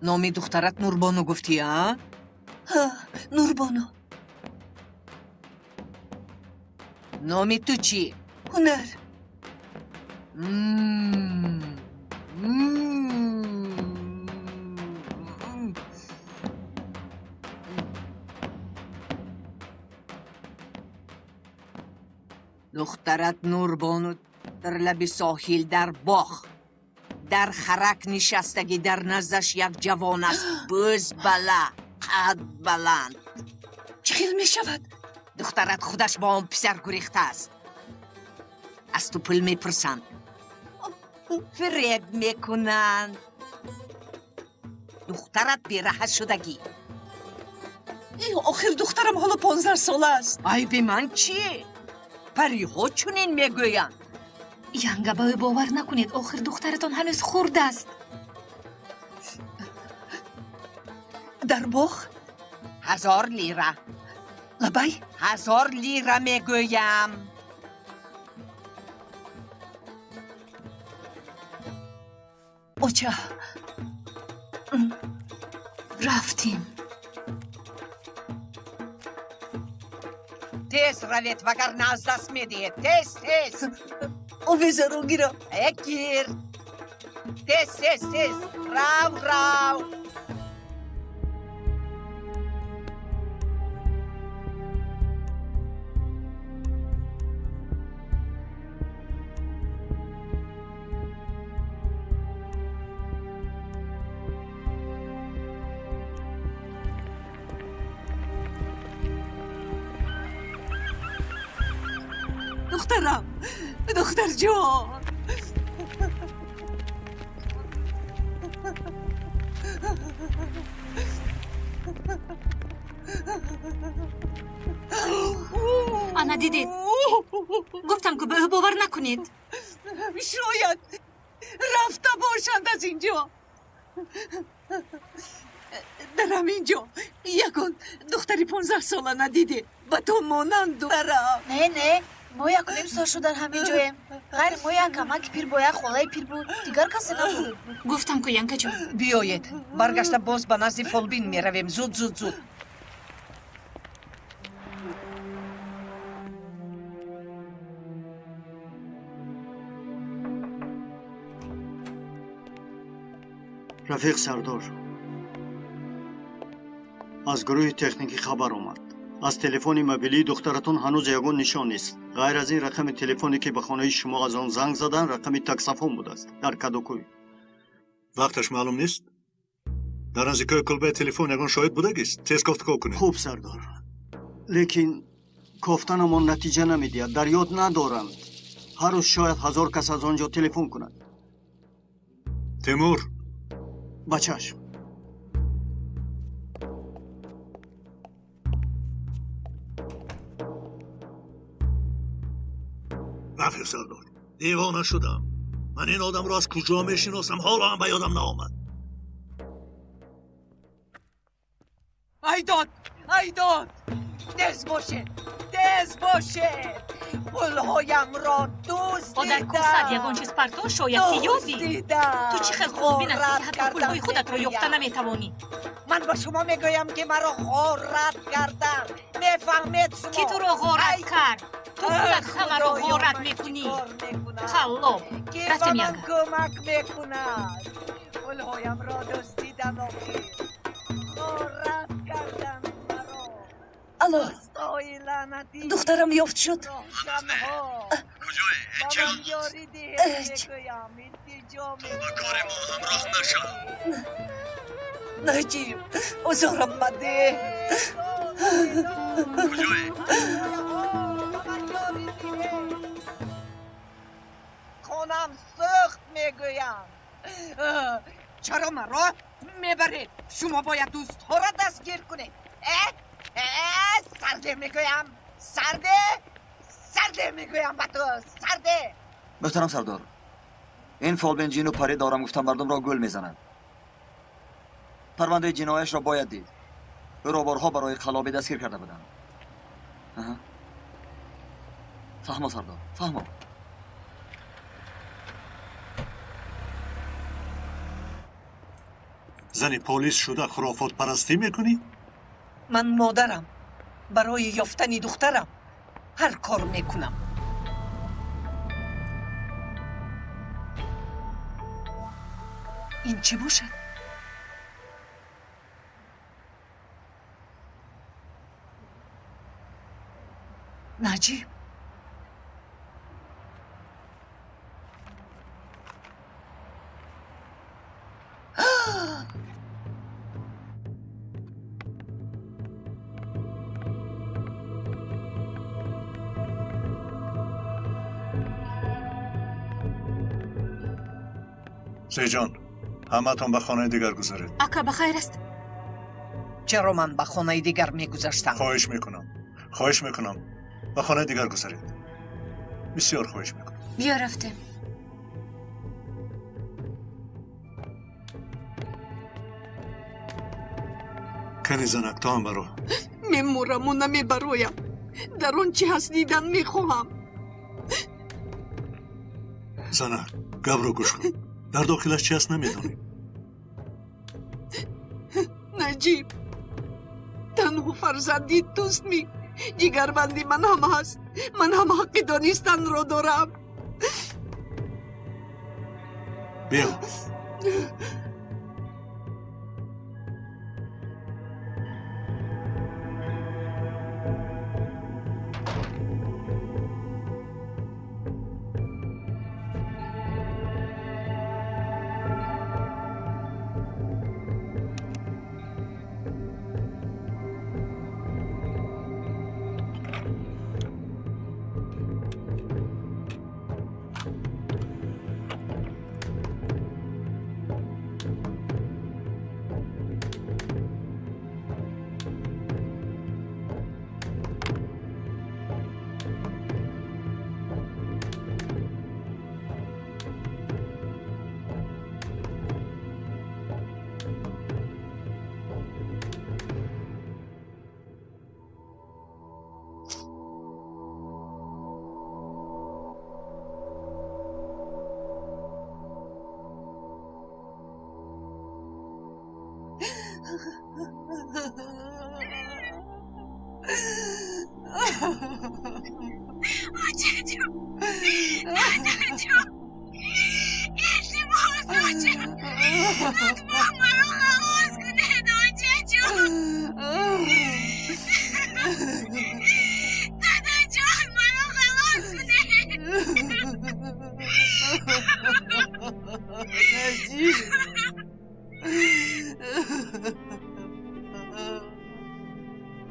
نامی دخترت نوربانو گفتی ها؟ ها نوربانو. نامی تو چی؟ هنر. دخترت نوربانو در لب ساحل در باغ در خرک نشستگی در نزدش یک جوان است. بز بلا قد بلند. چه خیل می شود؟ دخترت خودش با اون پسر گریخته است. از تو پول می پرسند. فریب می کنند. دخترت بیره شدگی. آخر دخترم حالا 15 ساله است. ای به من چی؟ پری ها چونین می گویند. янга ба ӯ бовар накунед, охир духтаратон ҳанӯз хурд аст. дар боғ 1000 لیره. лабай 1000 لیره میگویم. оча рафтим. تیز روید وگرنه از دست میدهید. تیز تیز. اویزه رو گیرم. گیر. تیز تیز تیز. راو راو. دخترم دختر جان ана дидед гуфтам ки ба ӯ бовар накунед. شاید رفته باشند از اینجا. در همینجا یکون دختری 15 ساله دیدی با تو مانند دارم. نه ما یک نیم سال شد در همین جایم. غیر ما یک کمک پیر با یک خالای پیر بود، دیگر کسی نبود. گفتم که ینکه جون بیایید برگشته باز به نزد فالبین می رویم. زود رفیق سردار از گروه تکنیکی خبر اومد. از تلفن موبیلی دخترتون هنوز یگون نشان نیست. غیر از این رقم تلفنی که به خانه شما از آن زنگ زدن رقم تکسافون بوده است در کدوکوی. وقتش معلوم نیست؟ در نزدیکی کلبه تلفن یگون شاهد بودگیست. تیز گفتگو کنید. خوب سردار، لیکن گفتنمان نتیجه نمیدهد. در یاد ندارند. هر روز شاید 1000 کس از آنجا تلفن کند. تیمور بچه‌ش رفیق سردار دیوانه شدم. من این آدم را از کجا میشناسم؟ حالا هم به یادم نآمد. ایداد تیز باشه پلهایم را دوست با در کوسد یگان چیز پرتو شاید که یابی. تو چی خیلی خوبین هستی که حتی پلهای خودت را یافته نمیتوانی. من با شما میگویم که مرا غارت کردن. میفهمید شما؟ کی تو را غارت کرد؟ تو خودت همه را غارت میکنی. خلاب رفتم من یگه کمک میکند. پلهایم را دزدیدم آخیر. غارت کردن مرا. الو دخترم یافت شد. کجایی؟ هیچی هم هست؟ با کار ما همراه نشد. نجیب ازارم مده. کجایی؟ خونم سخت میگویم. چرا مرا میبرید؟ شما باید دوست ها را دستگیر کنید. سرده میگویم. سرده میگویم با تو. سرده. محترم سردار این فالبین جین و پری دارم گفتم مردم را گل میزنند. پرونده جنایش را باید دید. او را بارها برای خلابه دستگیر کرده بودند. فهمم سردار فهمم. زنی پلیس شده خرافات پرستی میکنی؟ من مادرم. برای یافتن دخترم هر کار میکنم. این چی باشد؟ نجیب سیجان همه تون به خانه دیگر گذارید. اکا بخیر است. چرا من به خانه دیگر میگذاشتم؟ خواهش میکنم به خانه دیگر گذارید. بسیار خواهش میکنم. بیا رفتیم. کنی زنک تو هم برو. میمورم و نمیبرویم. در آن چی هست دیدن میخواهم. زنک گبرو گوش کن. در داخلش چی هست نمیدونی. نجیب تنها فرزندی توست می. جگربندی من هم هست. من هم حق دانستن رو دارم. بیا.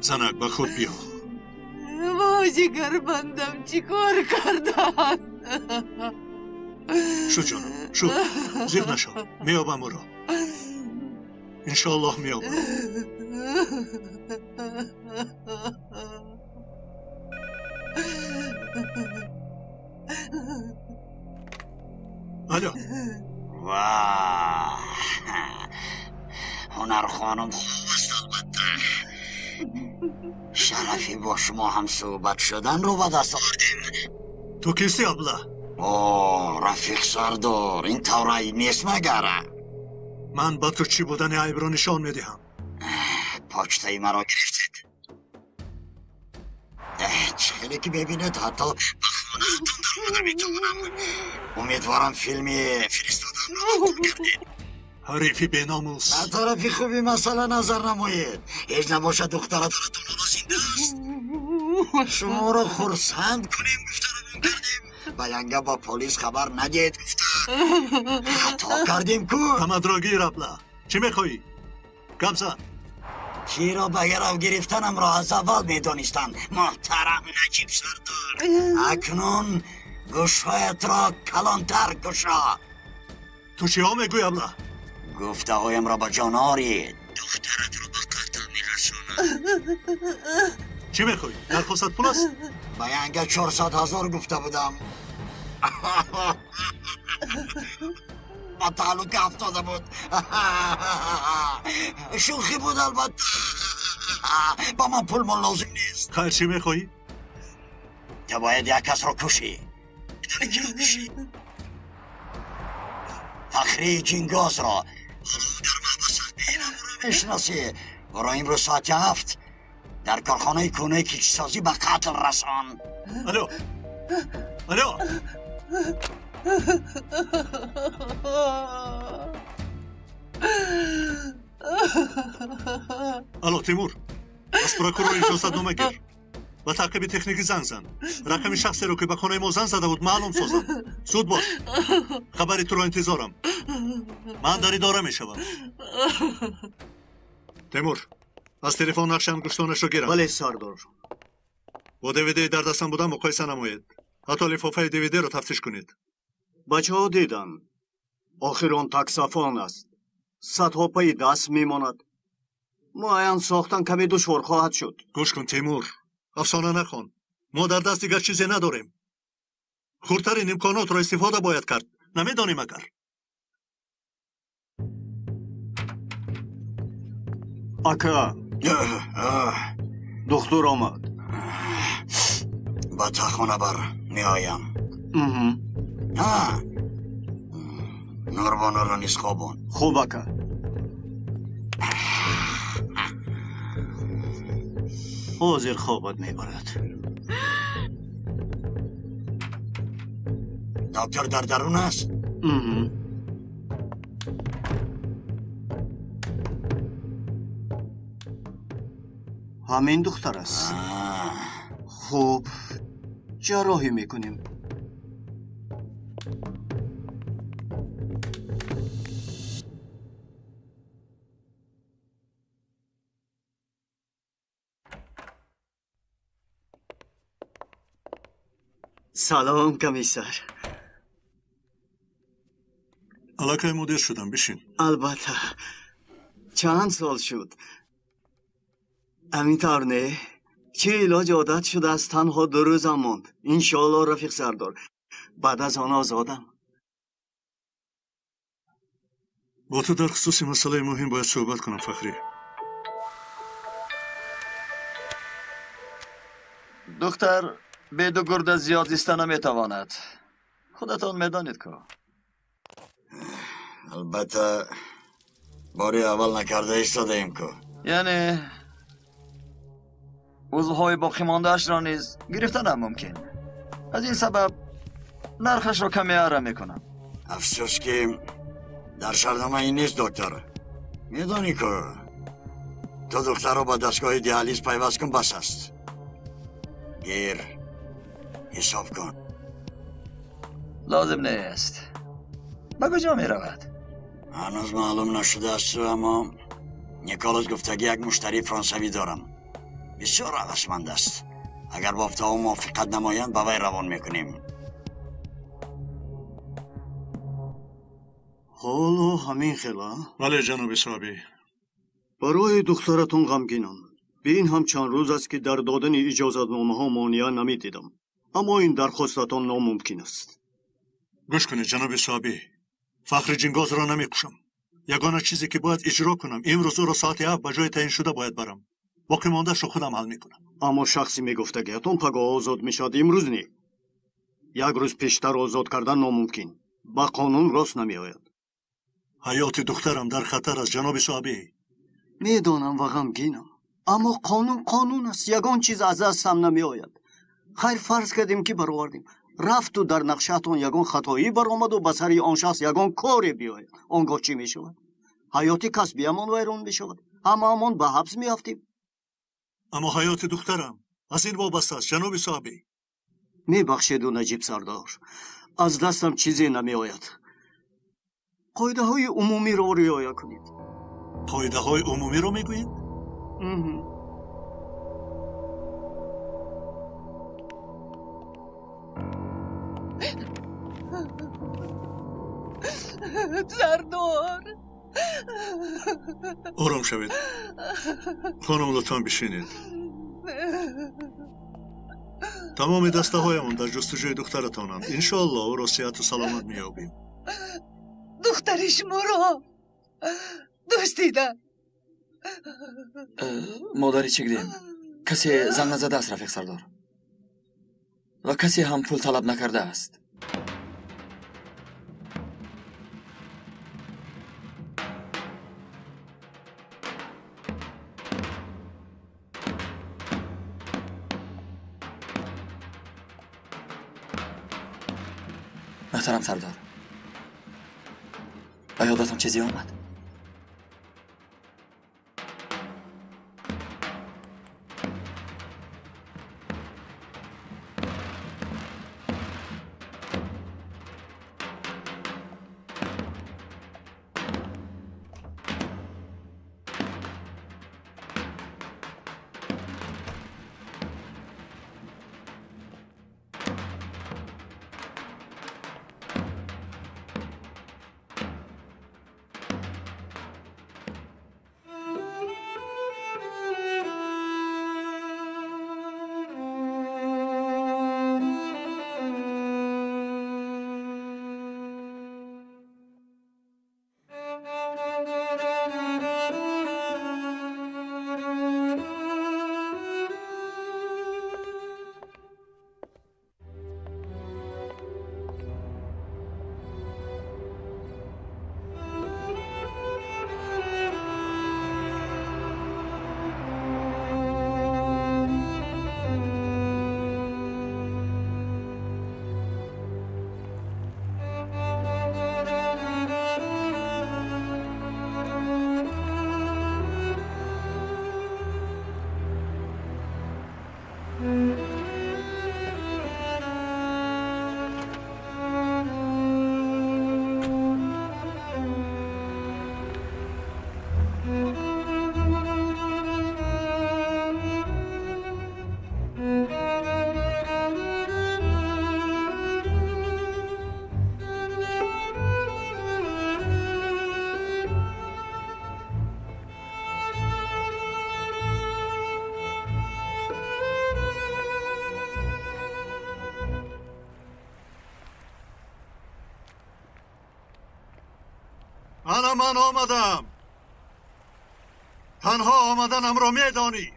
زنک به خود بیا. ما جگر بندم چی کار کردن؟ شو جانم شو زیر نشو میابم او را انشاءالله میابم. الو واه هنر خانم خوب است البته. شرفی با شما هم صحبت شدن رو به دست آوردیم. تو کیستی ابله؟ اوه رفیق سردار این طوری نیست مگره؟ من با تو چی بودن عیب رو نشان میدهم. پاچتای مرا گرفتید. چهره که ببینید حتی به خانه هاتون در آمده میتونم. امیدوارم فیلمی فرستادم رو خوب کردید. حریفی بیناموس. به طرفی خوبی مسئله نظر نمایید. هیچ نباشد دختره دارتون رو زنده است. شما رو خرسند کنیم گفتارمون کردیم. باینگه با پلیس خبر ندید گفته. خطا کردیم کو. تمدراگیر ابله چی میخوایی؟ گمزن چی را به گرو گرفتنم را از اول میدانستن محترم نجیب سردار. اکنون گوشهایت را کلانتر گشا. تو چی ها میگوی ابله؟ گفته هایم را به جان آرید. دخترت را به قتل میرسونم. چی میخوای؟ درخواست پول است؟ باینگه 400,000 گفته بودم. با تعلق افتاده بود. شوخی بود البته. با من پول من لازم نیست. خیر چی میخوایی؟ تو باید یک کس را کشی. بدون که را کشی. فخری جینگاز را در محبس بینم را میشناسی. برای امروز ساعت 7 در کارخانه کنه کیچسازی به قتل رسان. الو الو الو تیمور از پروکورور اجازت نامه گیر. با تعقیب تکنیکی زنگ زن. رقم شخصی رو که به خانه ما زنگ زده بود معلوم سازم. زود باش. خبری تو رو انتظارم. من در اداره میشوم. تیمور از تلفن نقش انگشتانش رو گیرم. بله سردار. با دیویدی در دستم بودم مقایسه نمایید. حتی لفافه دیویدی رو تفتیش کنید. بچه ها دیدن آخر آن تکسافان است. صدها پای دست میماند. معین ساختن کمی دشوار خواهد شد. گوش کن تیمور افسانه نخوان. ما در دست دیگر چیزی نداریم. خردترین امکانات را استفاده باید کرد. نمیدانیم اگر اکا دکتر آمد. با تخونه بر می آیم. نور رو نیست خوابون. خوب اکا. حاضر خوابت می برد. دکتر در درون است؟ همین دختر است. خوب جراحی میکنیم. سلام کمیسر. علاقه مدیر شدم بشین. البته چند سال شد. همینطور نه؟ چه علاج عادت شده است تنها 2 روزم ماند. انشاءالله رفیق سردار بعد از آن آزادم. با تو در خصوص مسئله مهم باید صحبت کنم فخری. دختر به 2 گرده زیاد زیستن نمیتواند. خودتان میدانید که. البته باری اول نکرده ایستاده ایم که یعنی عضوهای باقی مانده اش را نیز گرفتن هم ممکن. از این سبب نرخش را کمی اره میکنم. افسوس که در شرنامه این نیست دکتر. میدانی که تو دختر رو با دستگاه دیالیز پیوست کن بس است. گیر حساب کن. لازم نیست. به کجا می رود؟ هنوز معلوم نشده است اما نیکولاس گفته که یک مشتری فرانسوی دارم. بسیار عوضمند است. اگر با افتاو موافقت نمایند به وی روان میکنیم. حالا همین خیلا؟ بله جناب صاحبی. برای دخترتون غمگینم. به این هم چند روز است که در دادن اجازتنامه ها مانع نمیدیدم. اما این درخواستتان ناممکن است. گوش کنید جناب صاحبی. فخر جنگاز را نمیکشم. یگانه چیزی که باید اجرا کنم امروز رو ساعت 7 به جای تعیین شده باید برم. باقی مانده شو خودم حل میکنم. اما شخصی میگفته که اتون پگاه آزاد میشد امروز نی. یک روز پیشتر آزاد کردن ناممکن. با قانون راست نمیآید. حیات دخترم در خطر است جناب صاحبی. میدانم و غمگینم. اما قانون است. یگان چیز از دستم نمیآید. خیر فرض کردیم که برآوردیم. رفت و در نقشه‌تون یگان خطایی برآمد و به سر آن شخص یگان کاری بیاید. آنگاه چی میشود؟ حیات کسبیمان ویران میشود. هممون به حبس میافتیم. اما حیات دخترم از این وابسته است جناب صاحبی. میبخشید و نجیب سردار. از دستم چیزی نمیآید. قاعده های عمومی رو رعایت کنید. قاعده های عمومی رو میگویید؟ سردار آرام شوید. خانم لطفاً بشینید. تمام دسته هایمون در جستجوی دخترتانند. انشاءالله او را صحت و سلامت میابیم. دختر شما را دوست دیدم. مادری چی گدیم؟ کسی زنگ نزده است رفیق سردار و کسی هم پول طلب نکرده است. محترم سردار، به یادتان چیزی آمد؟ من آمدم. تنها آمدنم را میدانی.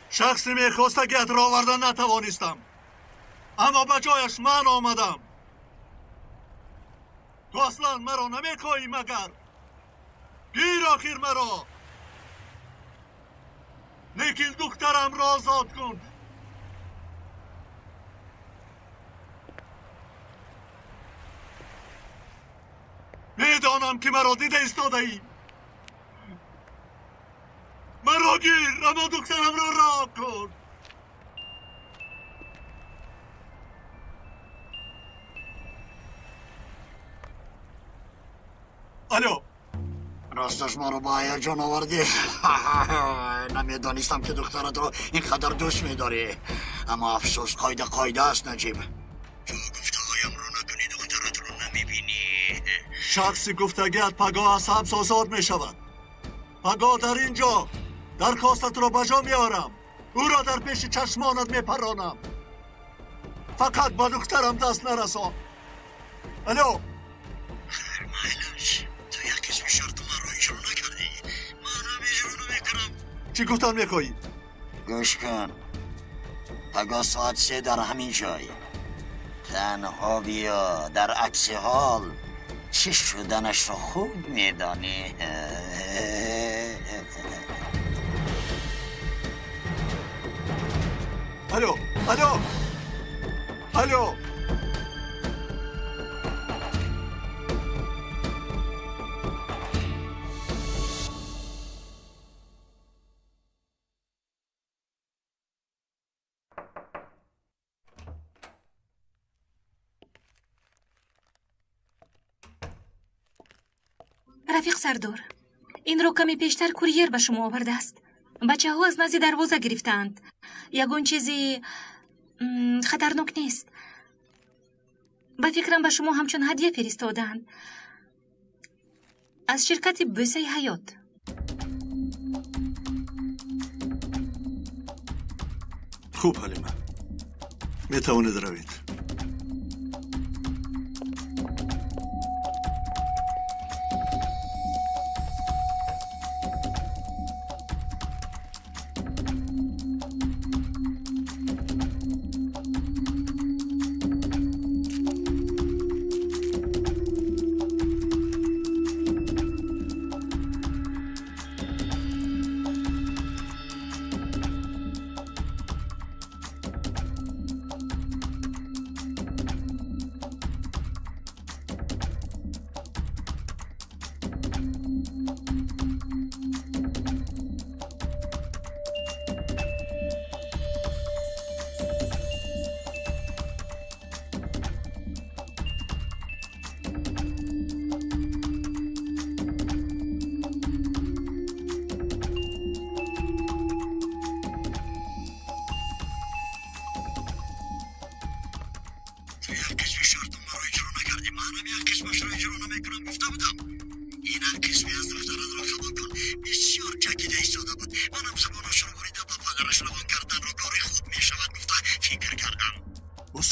شخصی میخواسته گد را آوردن نتوانستم، اما به جایش من آمدم. تو اصلا مرا نمیخوایی مگر؟ گیر آخیر مرا، لیکن دخترم را آزاد کن. میدانم که مرا دیده ایستاده ای. مرا گیر، اما دخترم را رها کن. الو، راستش ما رو با هیجان آوردی. نمیدانستم که دخترت رو اینقدر دوست میداری، اما افسوس قایده است نجیب. تو گفته هایم رو نکنی دخترت رو نمیبینی. شخصی گفتگیت پگاه از حبس آزاد میشود. پگاه در اینجا درخواستت را بجا میارم، او را در پیش چشمانت میپرانم. فقط با دخترم دست نرسان. الو. خیر مایلش، تو یک اسم شرط من رو اجرا نکردی، منم اجرا نمیکنم. چی گفتن میخوایی؟ گوش کن، پگاه ساعت 3 در همین جای تنها بیا. در عکس حال چی شدنش رو خوب میدانی. الو الو الو. رفیق سردار، این رو کمی پیشتر کوریر به شما آورده است. بچه ها از نزد دروازه گرفتند. یگون چیزی خطرناک نیست. به فکرم به شما همچون هدیه فرستادند از شرکت بوسه حیات. خوب حلیمه، میتوانید روید.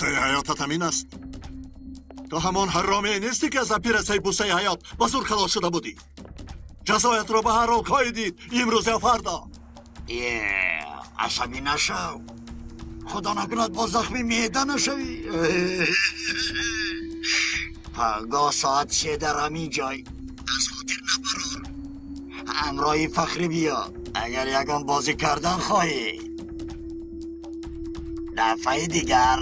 حیاتت همین است. تو همان حرامی نیستی که از پیرسه بوسه حیات با زور خلاص شده بودی. جزایت رو به هر حال خواهی دید، امروز یا فردا. عصبی نشو، خدا نکند با زخمی معده نشوی. پگاه ساعت 3 در همین جای، از خاطر نپرار. همراهی فخری بیا، اگر یگان بازی کردن خواهی. دفعه دیگر.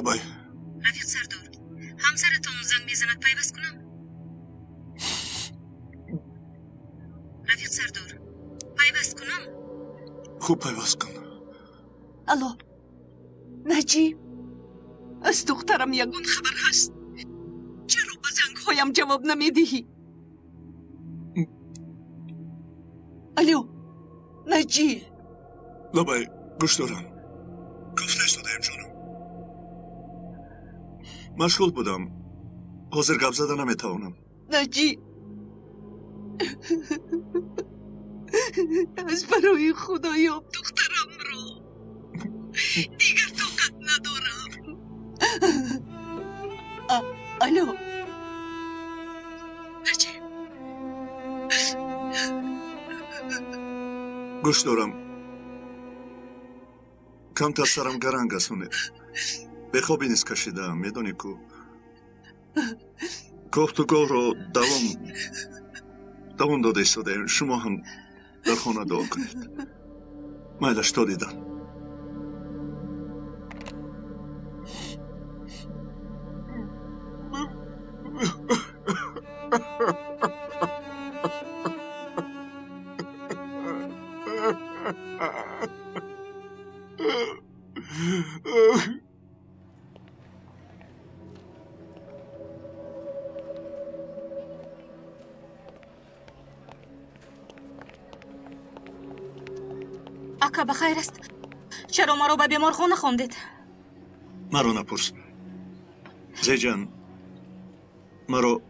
لابای رفیق سردار همسرتون زنگ میزند پیوست کنم. رفیق سردار پیوست کنم. خوب پیوست کن. الو نجیب از دخترم یگون خبر هست. چرا به زنگ هایم جواب نمیدهی؟ الو نجیب لابای گوش دارم. گفته ایستادم جانم. مشغول بودم. حاضر گپ زدن نمیتوانم. نجیب از برای خدایا دخترم رو دیگر طاقت ندارم. الو نجیب گوش دارم. کم تا سرم گرنگ اسونه. به خوابی نیست کشیدم. میدونی کو گفتگو رو دوام داده ایستاده. شما هم در خانه دعا کنید. میلش تا دیدم. اکا بخیر است. چرا ما رو به بیمارخانه خواندید؟ مرا نپرس. زیجان مرا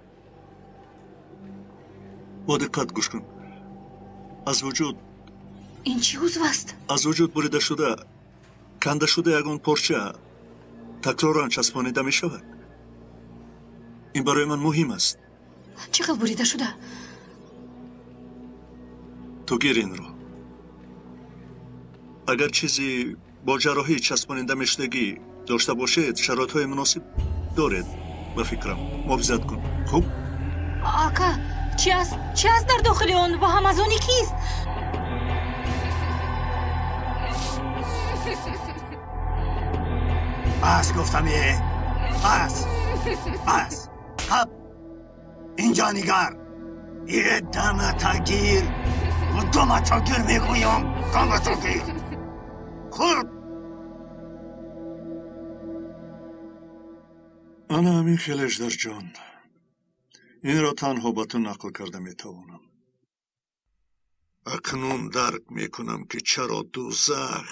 با دقت گوش کن. از وجود این چی عضو است؟ از وجود بریده شده کنده شده یگان پرچه تکرارا چسبانیده می شود. این برای من مهم است. چقدر بریده شده؟ تو گیر این رو. اگر چیزی با جراحی چسباننده میشدگی داشته باشید شرایط‌های مناسب دارید. به فکرم محافظت کن. خوب؟ آقا چی است در داخل اون و هم از اونی کیست؟ بس گفتم یه بس خب اینجا نگر. یه دمتا گیر و دمتا گیر میگویم. دمتا گیر خود انا همین خیلش در جان. این را تنها با تو نقل کرده میتوانم. اکنون درک میکنم که چرا دوزخ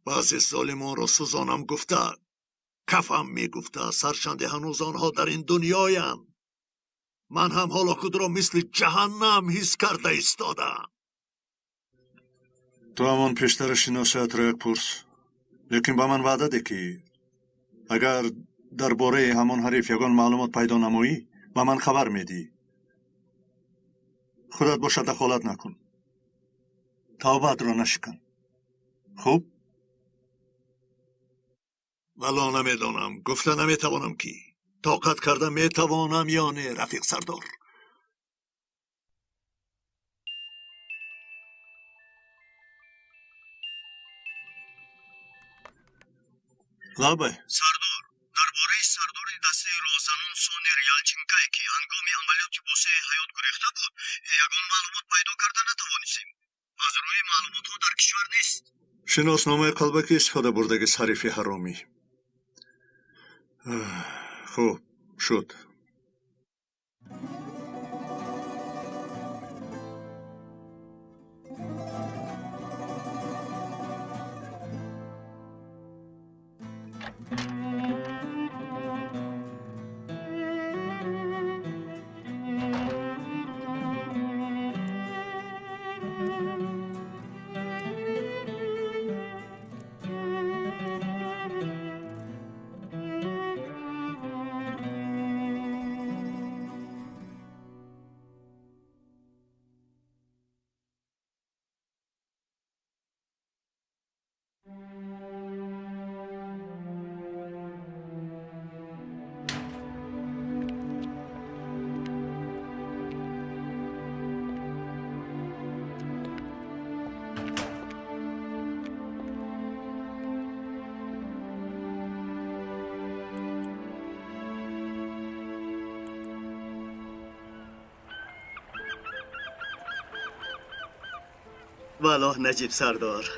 بعضی ظالمان را سوزانم گفته. کفم میگفته سرچند هنوز آنها در این دنیایم. من هم حالا خود را مثل جهنم حس کرده ایستادم. تو همان پیشتر شناسیت را یک پرس. لیکن با من وعده ده که اگر درباره همان حریف یگان معلومات پیدا نمایی و من خبر میدی. خودت باشه دخالت نکن. توبت را نشکن. خوب؟ ولا نمیدانم. گفته نمیتوانم که طاقت کرده میتوانم یا نه رفیق سردار. لابه سردار درباره سردار دسته روزانون سونر یالچینکای که هنگام عملیات بوسه حیات گریخته بود یگان معلومات پیدا کرده نتوانستیم. از روی معلومات ها در کشور نیست. شناسنامه قلبکی استفاده بردگی حریفی حرامی. خوب شد. والله نجیب سردار،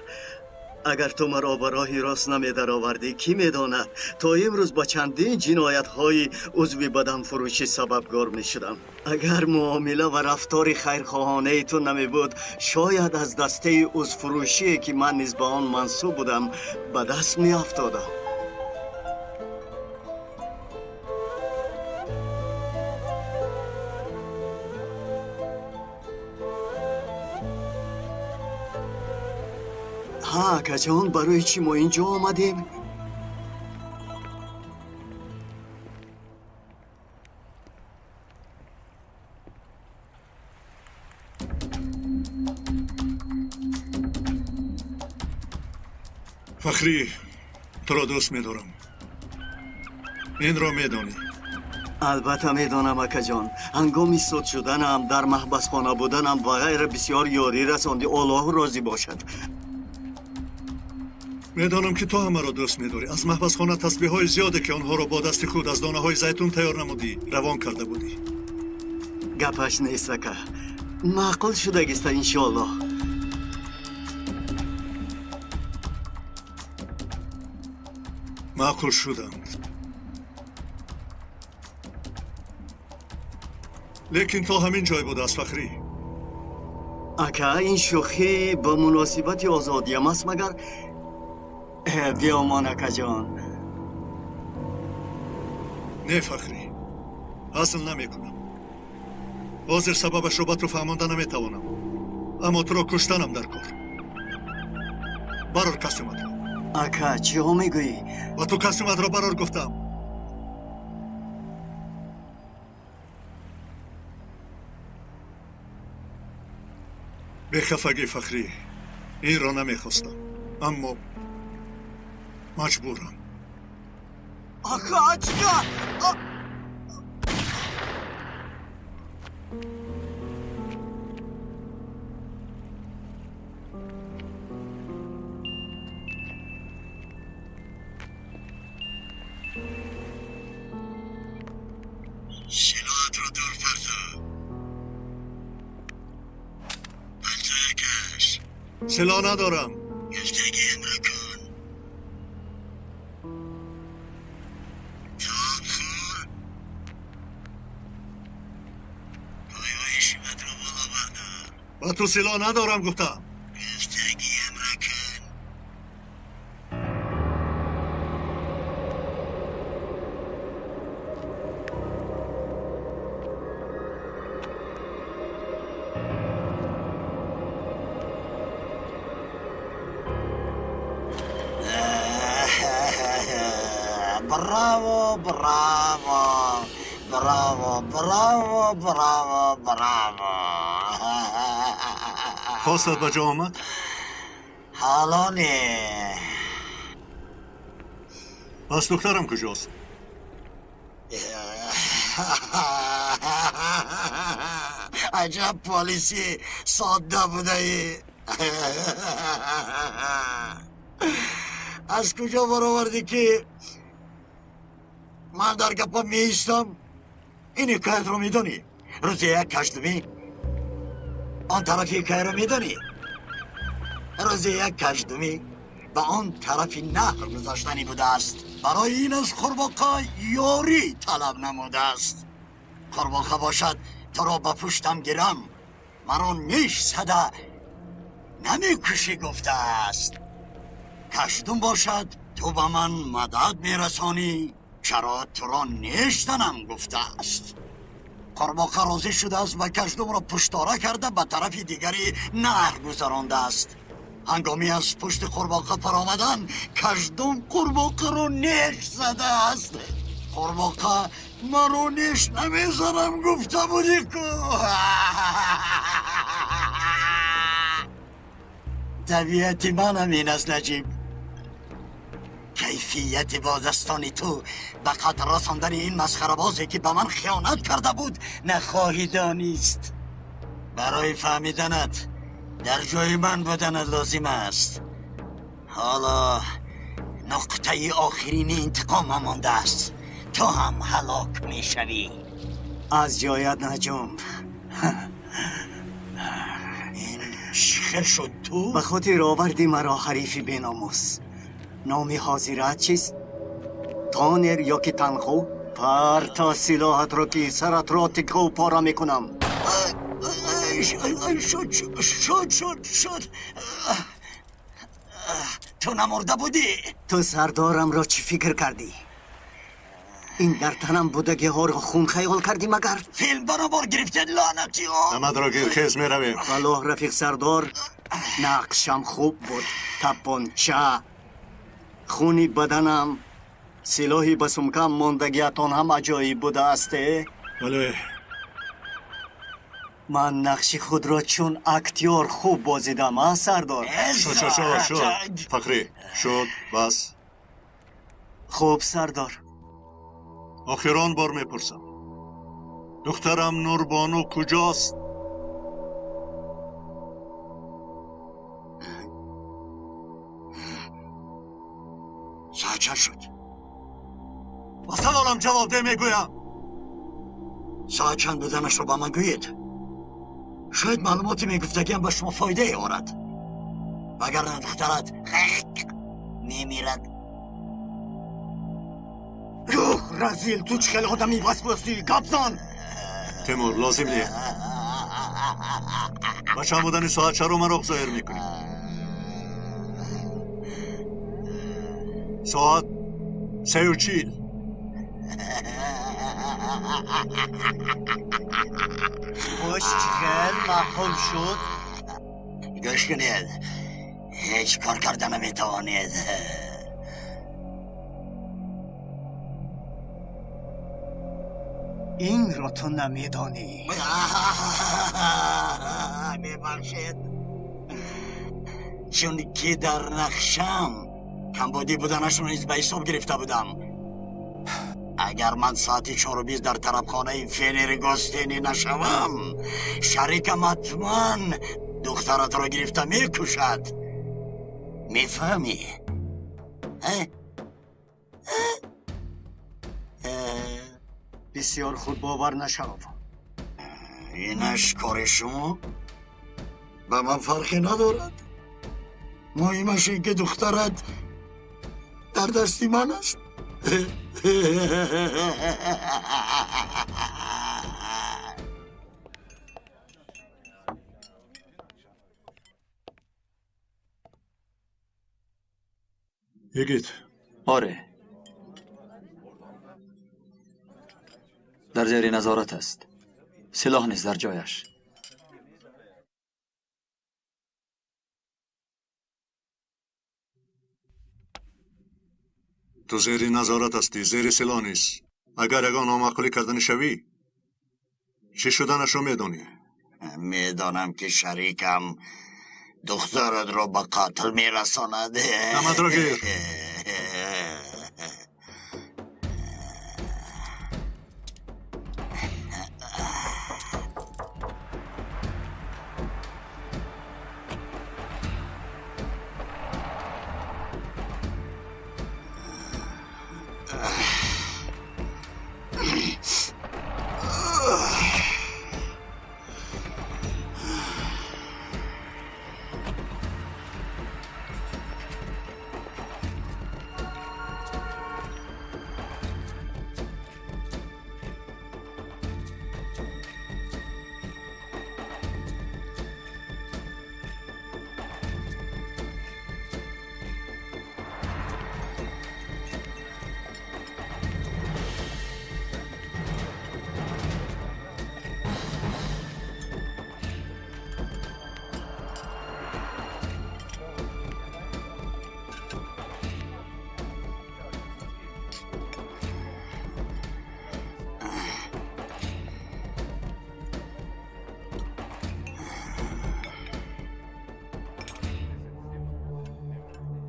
اگر تو مرا به راهی راست نمیدر آوردی کی میداند تا امروز با چندین جنایت های عضوی بدن فروشی سببگار می شدم. اگر معامله و رفتار خیرخواهانه تو نمی بود شاید از دسته عضو فروشی که من نیز به آن منصوب بودم به دست می افتادم. ها کجان برای چی ما اینجا آمدیم؟ فخری تو را دوست می‌دارم. این را می‌دانی؟ البته میدانم اکا جان. هنگامی صد شدنم در محبس خانه بودنم و غیر بسیار یاری رساندی. الله راضی باشد. میدانم که تو همه را دوست می‌داری. از محبس خانه تسبیح‌های زیاده که آنها را با دست خود از دانه‌های زیتون تیار نمودی روان کرده بودی. گپش نیست اکا. معقول شدگیست انشالله. معقول شدند. لیکن تا همین جای بود از فخری. اکا این شوخی به مناسبت آزادیم است مگر؟ بیامان اکا جان. نه فخری، اصل نمی کنم. حاضر سببش رو به تو فهمانده نمی توانم. اما تو را کشتنم در کار. برار کستومت را. اکا چی ها میگویی؟ و تو کستومت را برار گفتم. به خفگی فخری، این را نمیخواستم اما مجبورم. اکا چیکار؟ سلاحت را دور فردا. پلتای کش. سلاح ندارم. گفتگیم را کن. تاب خور. پایهای شیمت را بالا بردار. و تو سلاح ندارم گفتم. گفتگیم را کن. براو براو براو براو براو براو. خواستت به جا آمد؟ حالا نه. پس دخترم کجاست؟ عجب پالیسی ساده بوده ای. از کجا برآوردی که من در گپا می ایستم؟ این حکایت رو میدونی؟ روز یک کشدمی آن طرفی حکایت رو میدونی؟ روز یک کشدمی به آن طرفی نهر گذاشتنی بوده است. برای این از قورباغه یاری طلب نموده است. قورباغه باشد تو را به پشتم گیرم مرا نیش زده نمیکشی گفته است. کشدم باشد تو به من مدد میرسانی چرا تو را نیش زنم گفته است. قورباغه راضی شده است و کشدم را پشتاره کرده به طرف دیگری نهر گذرانده است. هنگامی از پشت قورباغه پر آمدن کشدم قورباغه را نیش زده است. قورباغه مرا نیش نمیزنم گفته بودی که. طبیعت من همین است نجیب. کیفیت بازستانی تو به قدر رساندن این مسخره بازی که به من خیانت کرده بود نخواهی دانست. برای فهمیدنت در جای من بودنت لازم است. حالا نقطه آخرین انتقام مانده است. تو هم هلاک می شوی. از جایت نجوم. این خیر شد تو؟ به خاطر آوردی مرا حریفی بیناموس. نام حاضرت چیست؟ تانر یا که تنخو؟ پر تا سلاحت رو که سرت را تکه و پاره میکنم. شد تو نمرده بودی؟ تو سردارم را چی فکر کردی؟ این در تنم بودگی ها را خون خیال کردی مگر؟ فیلم برابر گرفتید لعنتی ها. نمد را گیر خیز میرویم. والله رفیق سردار، نقشم خوب بود. تپانچه، خونی بدنم، سلاحی بسمکم موندگیتان هم عجایب بوده استه. بله. من نقش خود را چون اکتیار خوب بازیدم سردار. شد فقری شد بس. خوب سردار. آخران بار میپرسم دخترم نوربانو کجاست؟ ساعت چند شد؟ با سوالم جواب ده میگویم. ساعت چند بودنش رو با من گویید. شاید معلوماتی میگفتگیم به شما فایده ای آورد. وگرنه دخترت میمیرد. روح رزیل، تو چه خیلی آدمی وسوسی گبزان. تیمور لازم نیست. با چند بودن ساعت چه رو من رو ظاهر میکنی؟ ساعت 3:40. خوشگل مفهوم شد. گوش کنید، هیچ کار کردن نمیتوانید. این را تو نمیدانی. میبخشید چون که در نقشم کمبودی بودنش رو نیز به حساب گرفته بودم. اگر من ساعت 4:20 در طرفخانه فنر گاستینی نشوم، شریکم حتما دخترت را گرفته میکشد. میفهمی؟ بسیار خود باور نشو. اینش کار شما؟ به من فرقی ندارد. مهمش این که دخترت در دستی من است. یگیت. آره، در زیر نظارت است. سلاح نیست در جایش. تو زیر نظارت هستی، زیر سلاح نیست. اگر اگه نامعقولی کردن شوی چی شدنش رو میدونی؟ میدانم که شریکم دخترت رو به قتل میرساند. نمد را گیر.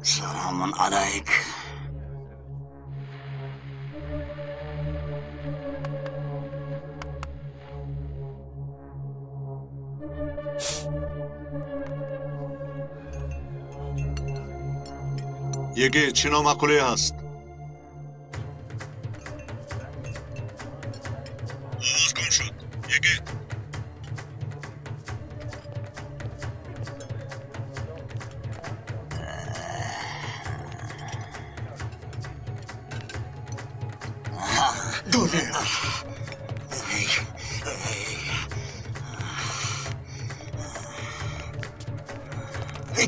سلام علیک. یگیت چی نامعقولی هست؟ آواز کن شد. یگیت دوره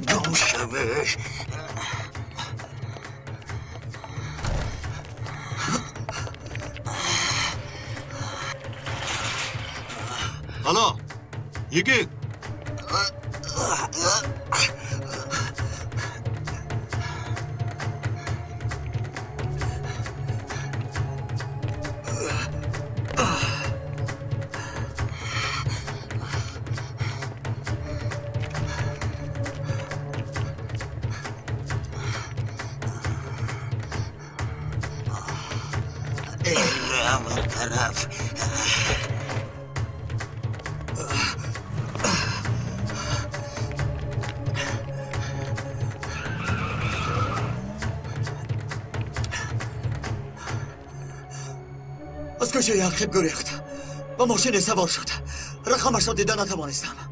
گم شوش حالا یگید همون طرف از کجای عقب گریخت با ماشین سوار شد رقمش را دیدن نتوانستم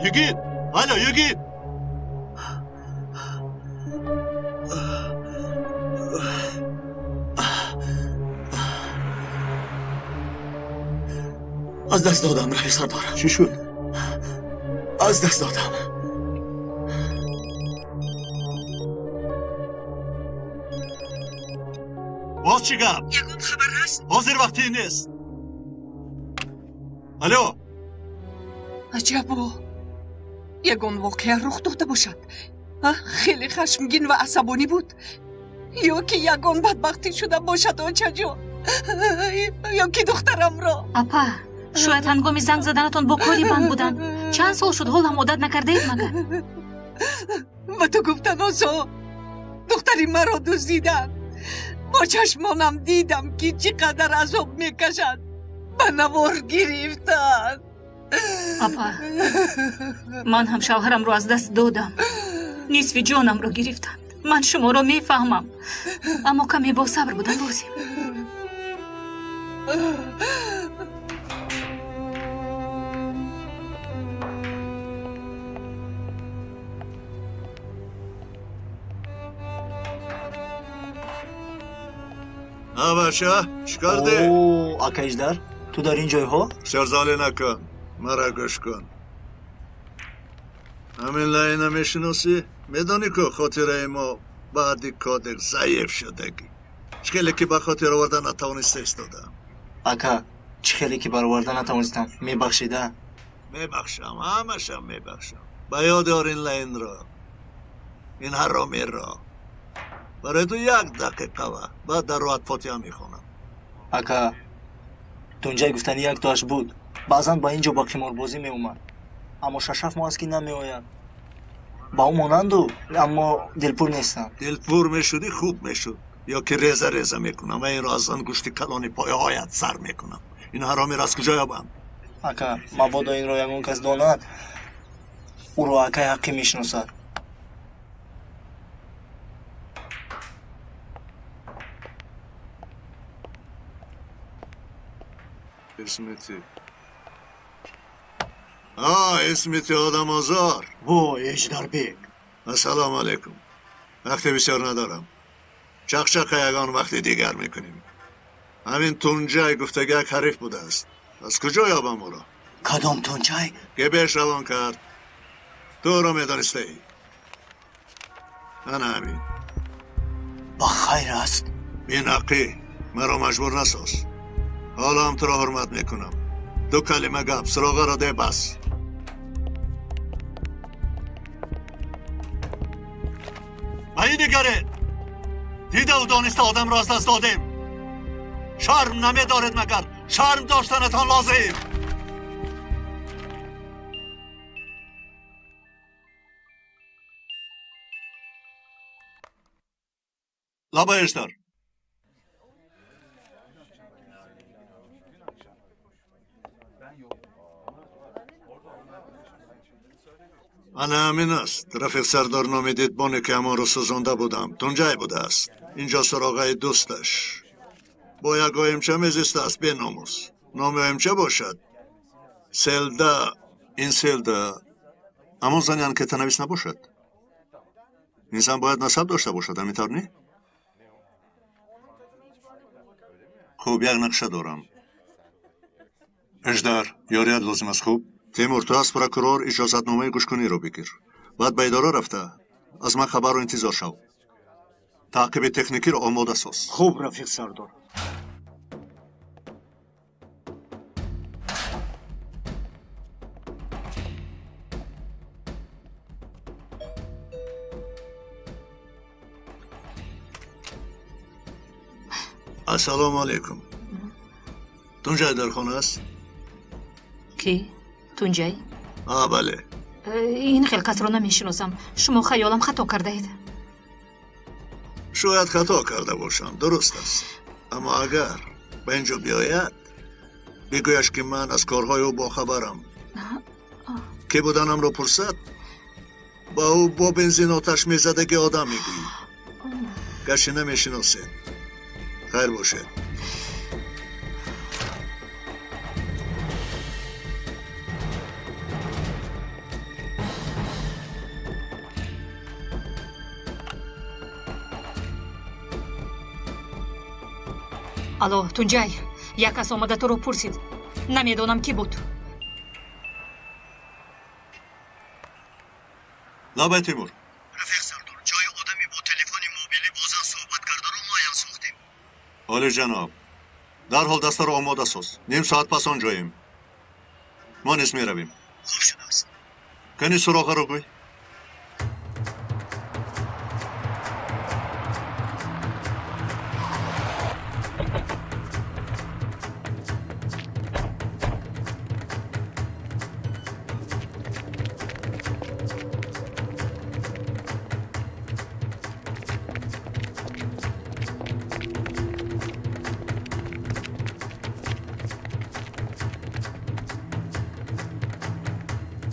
یگید حالا یگید از دست دادم رای سردار چی شد؟ از دست دادم باز چی گپ؟ یگان خبر هست؟ حاضر وقتی نیست الو عجبا یگان واقعا رخ داده باشد خیلی خشمگین و عصبانی بود یا که یگان بدبختی شده باشد آنچه جا یا که دخترم را اپا شاید هنگامی زنگ زدنتان با کاری بند بودن چند سال شد حالم عادت نکرده اید مگر و تو گفتن آسا دختری مرا دزدیدن با چشمانم دیدم که چقدر عذاب میکشد به نوار گرفتن اپا من هم شوهرم رو از دست دادم نصف جانم رو گرفتند من شما رو میفهمم اما کمی با صبر بودن لازم بچه چیکار ده؟ اوه اکا اجدر تو در این جای ها؟ سرزاله نکن مرا گوش کن همین لایه نمیشناسی؟ میدانی که خاطره ما بعد کادر ضعیف شدگی چخیلی که به خاطر آوردن نتوانسته استادم اکا چخیلی که برآوردن نتوانستم میبخشیده؟ میبخشم همشم میبخشم به یاد آر این لاین را این حرامی را برای تو 1 دقیقه و بعد در روحت فاتحه میخونم اکا تو اونجای گفتنی یک داشت بود بعضا با اینجا با قمار بازی می اومد اما 6-7 ماه است که نمی آید با اون مانندو اما دلپور نیستم دلپور میشدی خوب میشد یا که ریزه ریزه میکنم و این را از آن گوشت کلانی پای هایت سر میکنم این حرامی را از کجا یابم اکا مبادا این را یگان کس داند او را اکای حقی میشناسد اسمتی اسمتی آدم آزار اجدر بیگ السلام علیکم وقت بسیار ندارم چخچخ یگان وقت دیگر میکنیم همین تونجای گفتگی یک حریف بوده است از کجا یابم او را کدام تونجای؟ که بهش روان کرد تو را میدانسته ای انا همین با خیر است بینقی مرا مجبور نساز حالا هم تو را حرمت میکنم 2 کلمه گپ سراغه را ده بس این دیگره دیده و دانسته آدم را از دست دادیم شرم نمیدارد مگر شرم داشتنتان لازم لابا اجدر انا همین است. رفیق سردار نامیدید بانه که اما رو سوزنده بودم. تونجای بوده است. اینجا سراغای دوستش. با یک امچه میزیسته است به ناموس. نام امچه باشد. سلده. این سلده اما زنیان که تنویس نباشد. انسان باید نسب داشته باشد. همینطور نی؟ خوب یک نقشه دارم. اجدر یاریت لازم است. خوب تیمور تو از پروکورور اجازت نامه گوشکنی رو بگیر. بعد به اداره رفته از من خبر رو انتظار شو. تعقیب تکنیکی رو آماده ساز. خوب رفیق سردار. السلام علیکم. تونجای در خانه است؟ کی؟ تونجای؟ بله. این خلقت رو نمیشناسم. شما خیالم خطا کرده اید. شاید خطا کرده باشم. درست است. اما اگر به اینجا بیاید بگویش که من از کارهای او باخبرم. که بودنم رو پرسد با او با بنزین آتش میزدگی آدم میگویی. گشی نمیشناسید. خیر باشه. الو تونجای، یک کس آمده تو رو پرسید. نمیدونم کی بود. لابه تیمور. رفیق سردار جای آدمی با تلفن موبیلی بازن صحبت کرده رو معین ساختیم. عالی جناب. در حال دسته رو آماده ساز. نیم ساعت پس آنجاییم. ما نیز می رویم. خوب شده است. کنی سراغه رو گوی.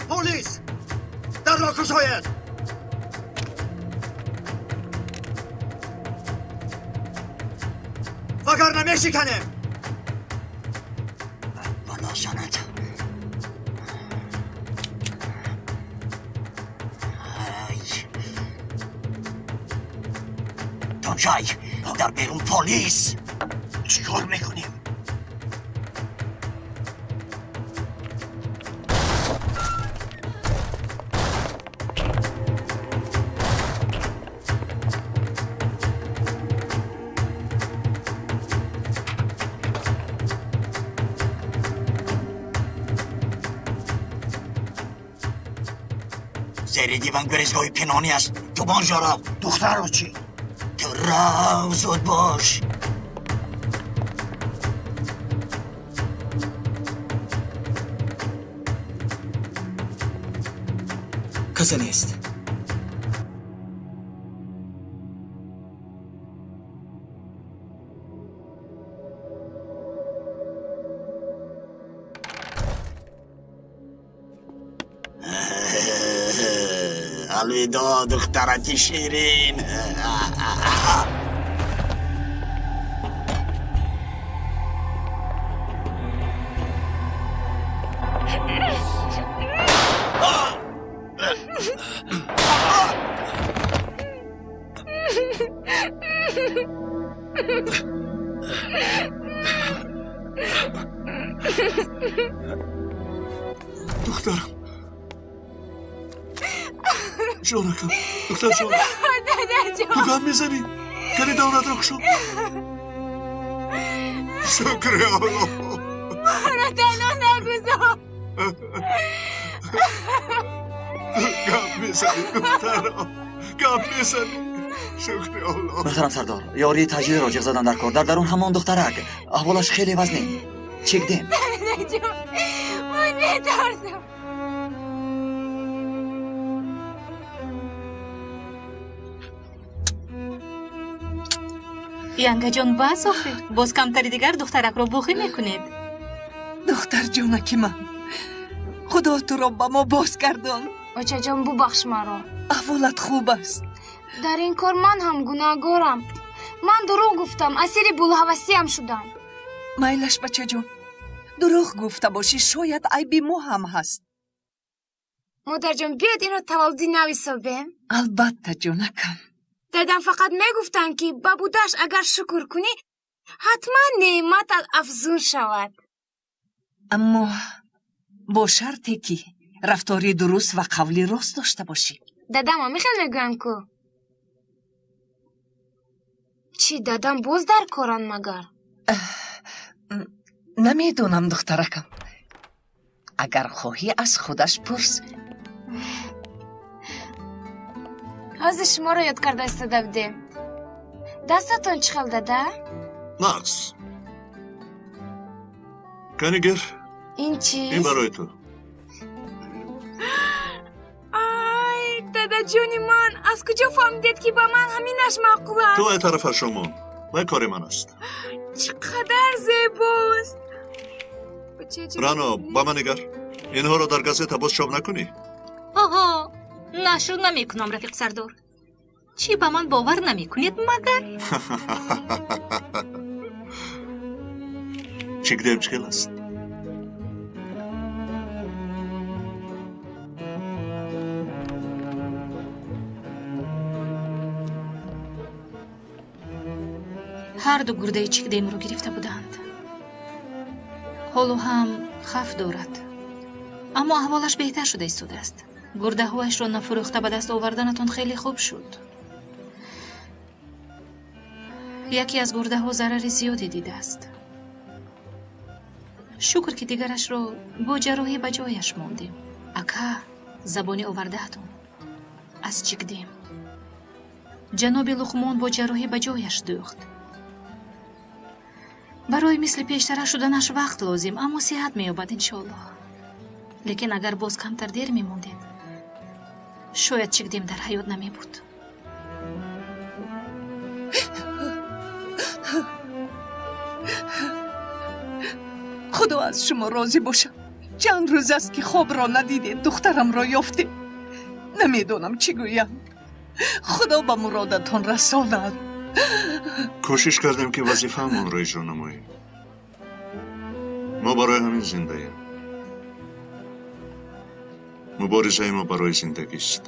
پلیس در را کشاید. وگر نمیشکنیم بلا سند. تونجای در بیرون پلیس. چیکار میکنیم؟ زیر دیوان گریزگاهی پنهانی است. تو بانجا را. دختر رو چی؟ تو رو زود باش. کسی نیست. الویدا دخترتی شیرین. دخترم جانکم. دختر جان تو گم میزنی. کنی دولت رو کشو. شکر الله. مارا تنها نگذار. گم میزنی دخترم. گم میزنی. شکر الله. محترم سردار، یاری تجدید راجع زدن در کار. در درون همان دخترک. احوالش خیلی وزنی. چک دیم. من میترسم. янгаҷон бас охир боз камтари дигар духтаракро бухӣ мекунед. духтарҷонаки ман, худо туро ба мо бозгардон. очаҷон бубахш маро. аҳволат хуб аст. дар ин кор ман ҳам гунаҳгорам. ман дурӯғ гуфтам, асири булҳавасиям шудам. майлаш бачаҷон, дурӯғ гуфта бошӣ, шояд айби мо ҳам ҳаст. модарҷон, биёд инро таваллуди нав ҳисобем. албатта ҷонакам. дадам фақат мегуфтанд ки ба будаш агар шукр кунӣ ҳатман неъматат афзун шавад. аммо бо шарте ки рафтори дуруст ва қавли рост дошта бошӣ. дадам ҳамихел мегӯям ку. чӣ, дадам боз дар коранд магар? намедонам духтаракам. агар хоҳӣ аз худаш пурс. ҳозир шуморо ёд карда истода будем. дастатон чӣ хел, дада? Макс. канигер. ин чист? ин барои ту. ай, дадаҷони ман, аз куҷо фаҳмидед ки ба ман ҳаминаш маъқул аст? ту ай тарафа шумон. вай кори ман аст. чӣ қадар зебост. рано, ба ман нигар. инҳоро дар газета боз чоп накунӣ. оҳо, нашр намекунам рафиқ сардор. чӣ ба ман бовар намекунед магар? чигдем чхел аст. ҳар ду гурдаи чикдемро гирифта буданд. ҳоло ҳам хаф дорад. аммо аҳволаш беҳтар шуда истодааст. гурдаҳояшро нафурӯхта ба даст оварданатон хеле хуб шуд. яке аз гурдаҳо зарари зиёде дидааст. шукр ки дигарашро бо ҷарроҳӣ ба ҷояш мондем. ака, забони овардаатон аз чикдем. ҷаноби луқмон бо ҷарроҳӣ ба ҷояш дӯхт. барои мисли пештара шуданаш вақт лозим, аммо сиҳат меёбад иншоаллоҳ. лекин агар боз камтар дер мемондед, шояд чикдем дар ҳаёт намебуд. худо аз шумо розӣ бошад. чанд рӯз аст ки хобро надидед, духтарамро ёфтед. намедонам чӣ гӯям. худо ба муродатон расонад. кӯшиш кардем ки вазифаамонро иҷро намоем. мо барои ҳамин зиндаем. муборизаи мо барои зиндагист.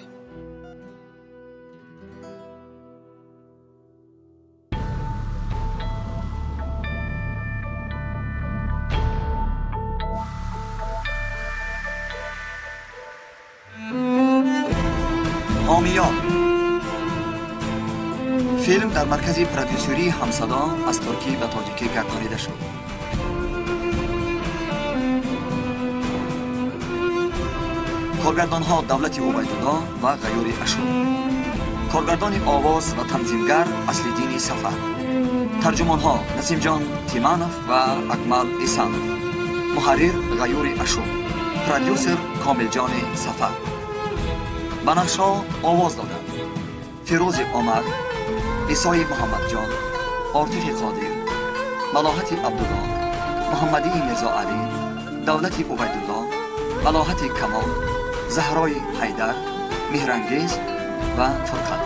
حامیان فیلم در مرکز پرودیوسری همصدا از ترکی و تاجیکی گردانیده شد. کارگردان ها دولت عبیدالله و غیور اشور، کارگردان آواز و تنظیمگر اصل‌الدین سفر، ترجمان ها نسیم جان تیمانوف و اکمل ایسانوف، محرر غیور اشور، پرودیوسر کامل جان سفر. بنفشا آواز دادند: فیروز آمد، عیسی محمد جان، عاطف قادر، ملاحت عبدالله، محمدی میرزا علی، دولت عبیدالله، ملاحت کمال، زهرای حیدر، مهرانگیز و فرقت.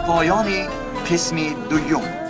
پایان قسم دوم.